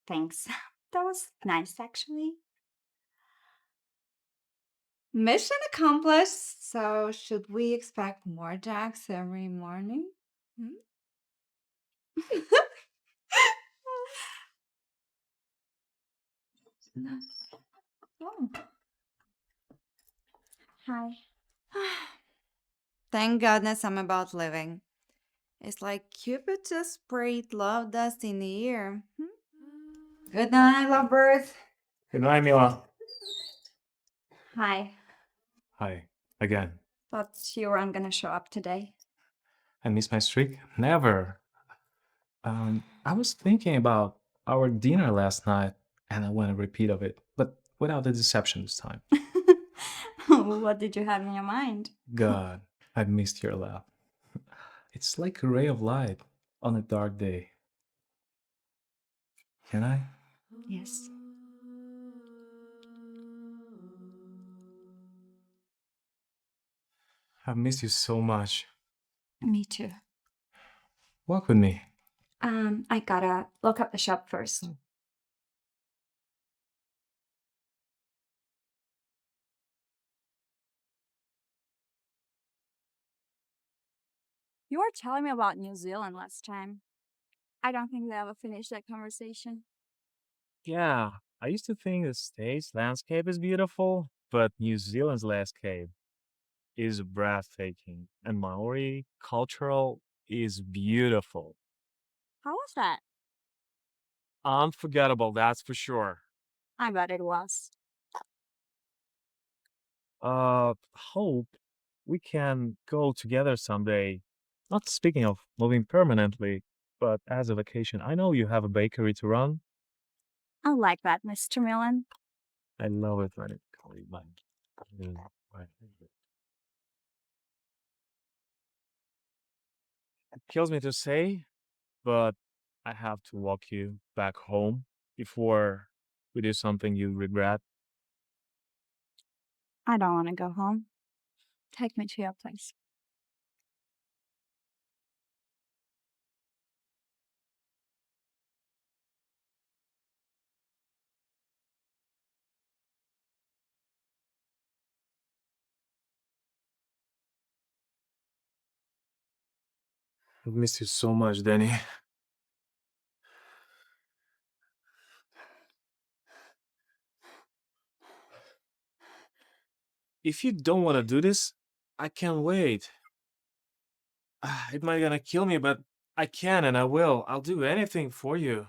thanks. That was nice, actually. Mission accomplished. So, should we expect more Jacks every morning? Hmm? Oh, hi. Thank goodness I'm about leaving. It's like Cupid just sprayed love dust in the ear. Good night, lovebirds. Good night, Mila. Hi. Hi, again. Thought you weren't gonna show up today. I miss my streak? Never. I was thinking about our dinner last night, and I want a repeat of it, but without the deception this time. What did you have in your mind? God, I missed your laugh. It's like a ray of light on a dark day. Can I? Yes. I've missed you so much. Me too. Walk with me. I gotta look up the shop first. You were telling me about New Zealand last time. I don't think they ever finished that conversation. Yeah, I used to think the States landscape is beautiful, but New Zealand's landscape is breathtaking, and Maori cultural is beautiful. How was that? Unforgettable, that's for sure. I bet it was. Hope we can go together someday. Not speaking of moving permanently, but as a vacation. I know you have a bakery to run. I like that, Mr. Millen. I love it when it calls my It kills me to say, but I have to walk you back home before we do something you regret. I don't want to go home. Take me to your place. I've missed you so much, Danny. If you don't want to do this, I can't wait. It might gonna kill me, but I can and I will. I'll do anything for you.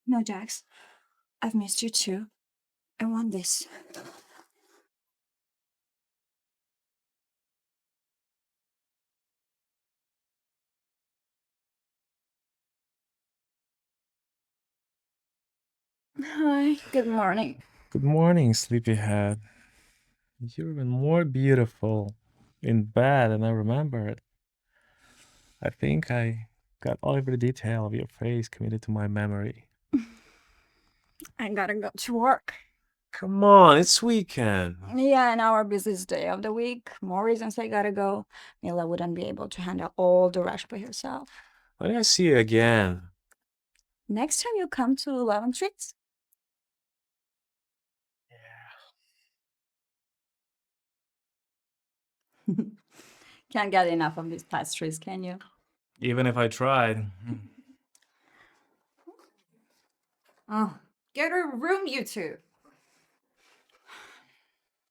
No, Jax. I've missed you too. I want this. Hi, good morning. Good morning, sleepyhead. You're even more beautiful in bed than I remembered. I think I got all every detail of your face committed to my memory. I gotta go to work. Come on, it's weekend. Yeah, and our busiest day of the week. More reasons I gotta go. Mila wouldn't be able to handle all the rush by herself. When I see you again, Next time you come to 11 Streets, Can't get enough of these pastries, can you? Even if I tried. Oh, get a room, you two.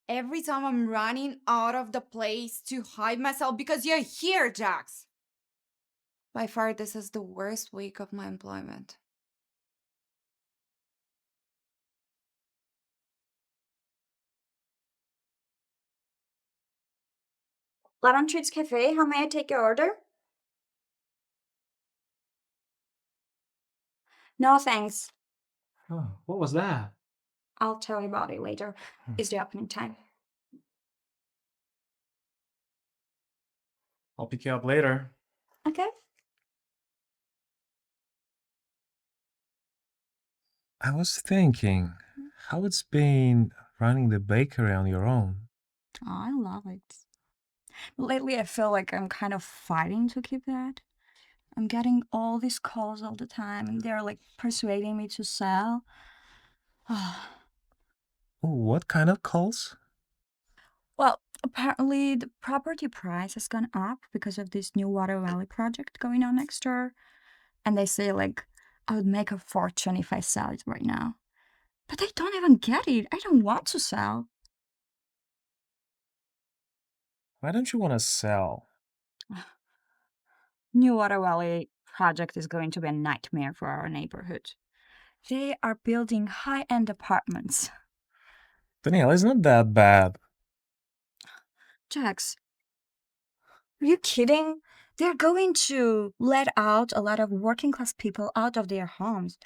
Every time I'm running out of the place to hide myself because you're here, Jax. By far, this is the worst week of my employment. Lemon Treats Cafe, how may I take your order? No, thanks. Oh, what was that? I'll tell you about it later. It's the opening time. I'll pick you up later. Okay. I was thinking, how it's been running the bakery on your own. Oh, I love it. Lately, I feel like I'm kind of fighting to keep that. I'm getting all these calls all the time, and they're like persuading me to sell. What kind of calls? Well, apparently the property price has gone up because of this new Water Valley project going on next door. And they say, like, I would make a fortune if I sell it right now. But I don't even get it. I don't want to sell. Why don't you want to sell? New Water Valley project is going to be a nightmare for our neighborhood. They are building high-end apartments. Danielle, it's not that bad. Jax, are you kidding? They're going to let out a lot of working class people out of their homes.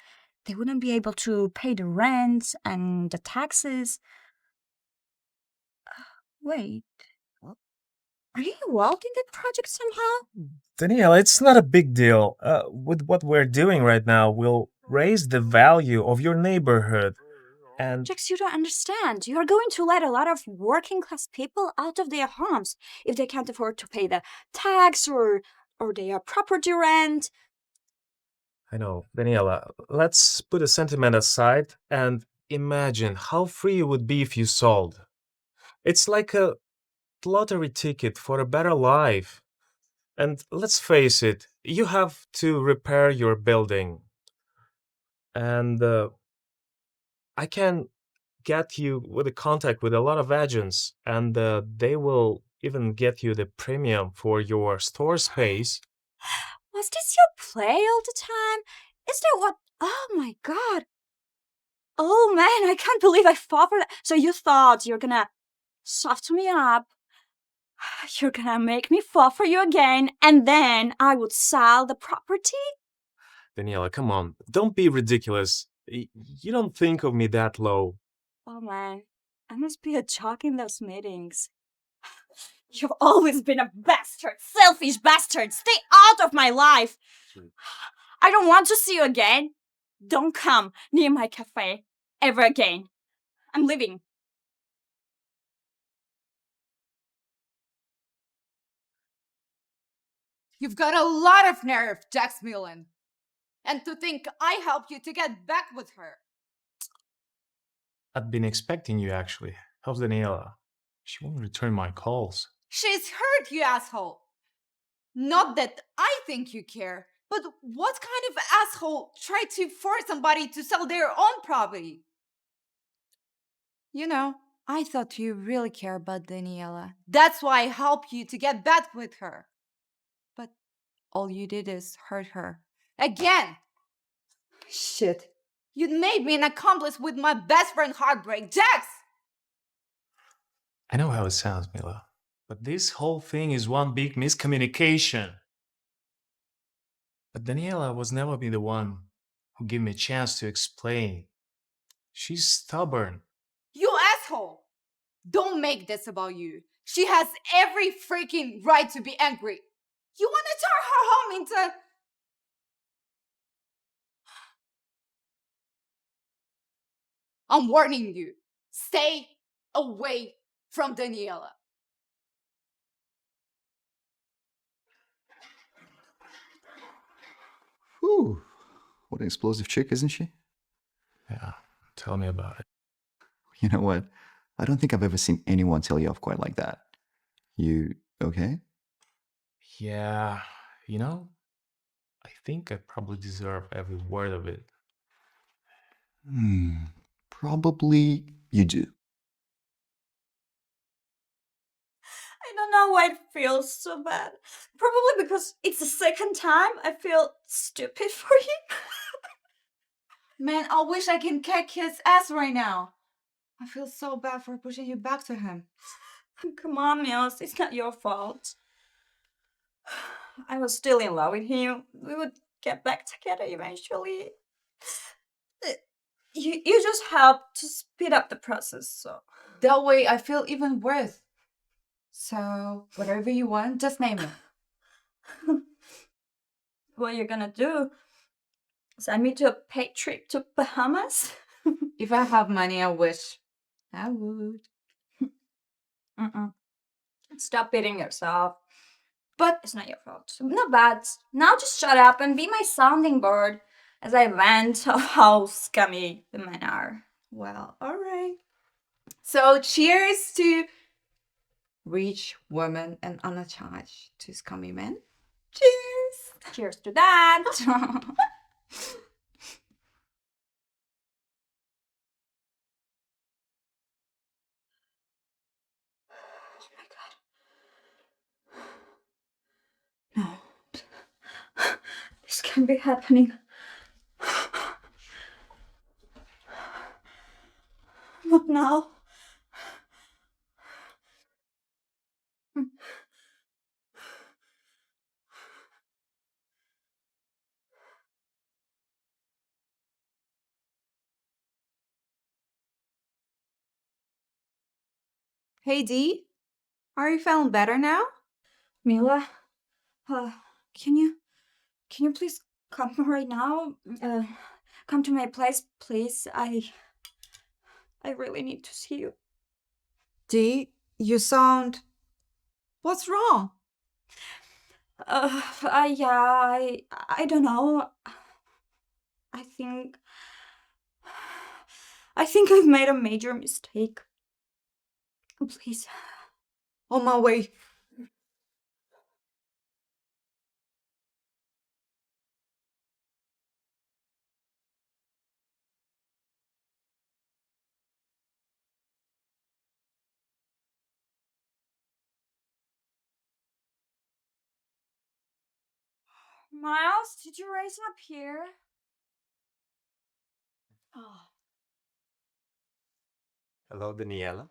They wouldn't be able to pay the rent and the taxes. Wait, are you involved in that project somehow? Danielle, it's not a big deal. With what we're doing right now, we'll raise the value of your neighborhood. And Jax, you don't understand. You are going to let a lot of working class people out of their homes if they can't afford to pay the tax or their property rent. I know, Daniela, let's put the sentiment aside and imagine how free you would be if you sold. It's like a lottery ticket for a better life. And let's face it, you have to repair your building. And I can get you with a contact with a lot of agents, and they will even get you the premium for your store space. Was this your play all the time? Is that what? Oh my god. Oh man, I can't believe I fell for that. So you thought you're gonna soften me up, you're gonna make me fall for you again, and then I would sell the property? Daniela, come on, don't be ridiculous. You don't think of me that low. Oh man, I must be a jock in those meetings. You've always been a bastard, selfish bastard. Stay out of my life. I don't want to see you again. Don't come near my cafe ever again. I'm leaving. You've got a lot of nerve, Jax Mullen. And to think I helped you to get back with her. I'd been expecting you, actually. How's Daniela? She won't return my calls. She's hurt, you asshole. Not that I think you care, but what kind of asshole tried to force somebody to sell their own property? You know, I thought you really care about Daniela. That's why I helped you to get back with her. But all you did is hurt her. Again! Shit. You made me an accomplice with my best friend heartbreak, Jax! I know how it sounds, Mila, but this whole thing is one big miscommunication. But Daniela was never be the one who gave me a chance to explain. She's stubborn. You asshole! Don't make this about you. She has every freaking right to be angry. You want to turn her home into... I'm warning you. Stay away from Daniela. Whew. What an explosive chick, isn't she? Yeah, tell me about it. You know what? I don't think I've ever seen anyone tell you off quite like that. You okay? Yeah, I think I probably deserve every word of it. Probably you do. I don't know why it feels so bad. Probably because it's the second time I feel stupid for you. Man, I wish I can kick his ass right now. I feel so bad for pushing you back to him. Come on, Mills, it's not your fault. I was still in love with him. We would get back together eventually. You just helped to speed up the process, so. That way I feel even worse. So, whatever you want, just name it. What you're gonna do? Send me to a paid trip to Bahamas? If I have money, I wish I would. Mm-mm. Stop beating yourself. But it's not your fault. Not bad. Now just shut up and be my sounding board as I vent of how scummy the men are. Well, alright. So, cheers to rich women and unattached to scummy men. Cheers! Cheers to that. No. This can't be happening. Not now. Hey Dee, are you feeling better now? Mila, can you please come right now? Come to my place, please. I really need to see you. Dee, you sound. What's wrong? I don't know. I think I've made a major mistake. Please. On my way. Miles, did you raise up here? Oh. Hello, Daniella.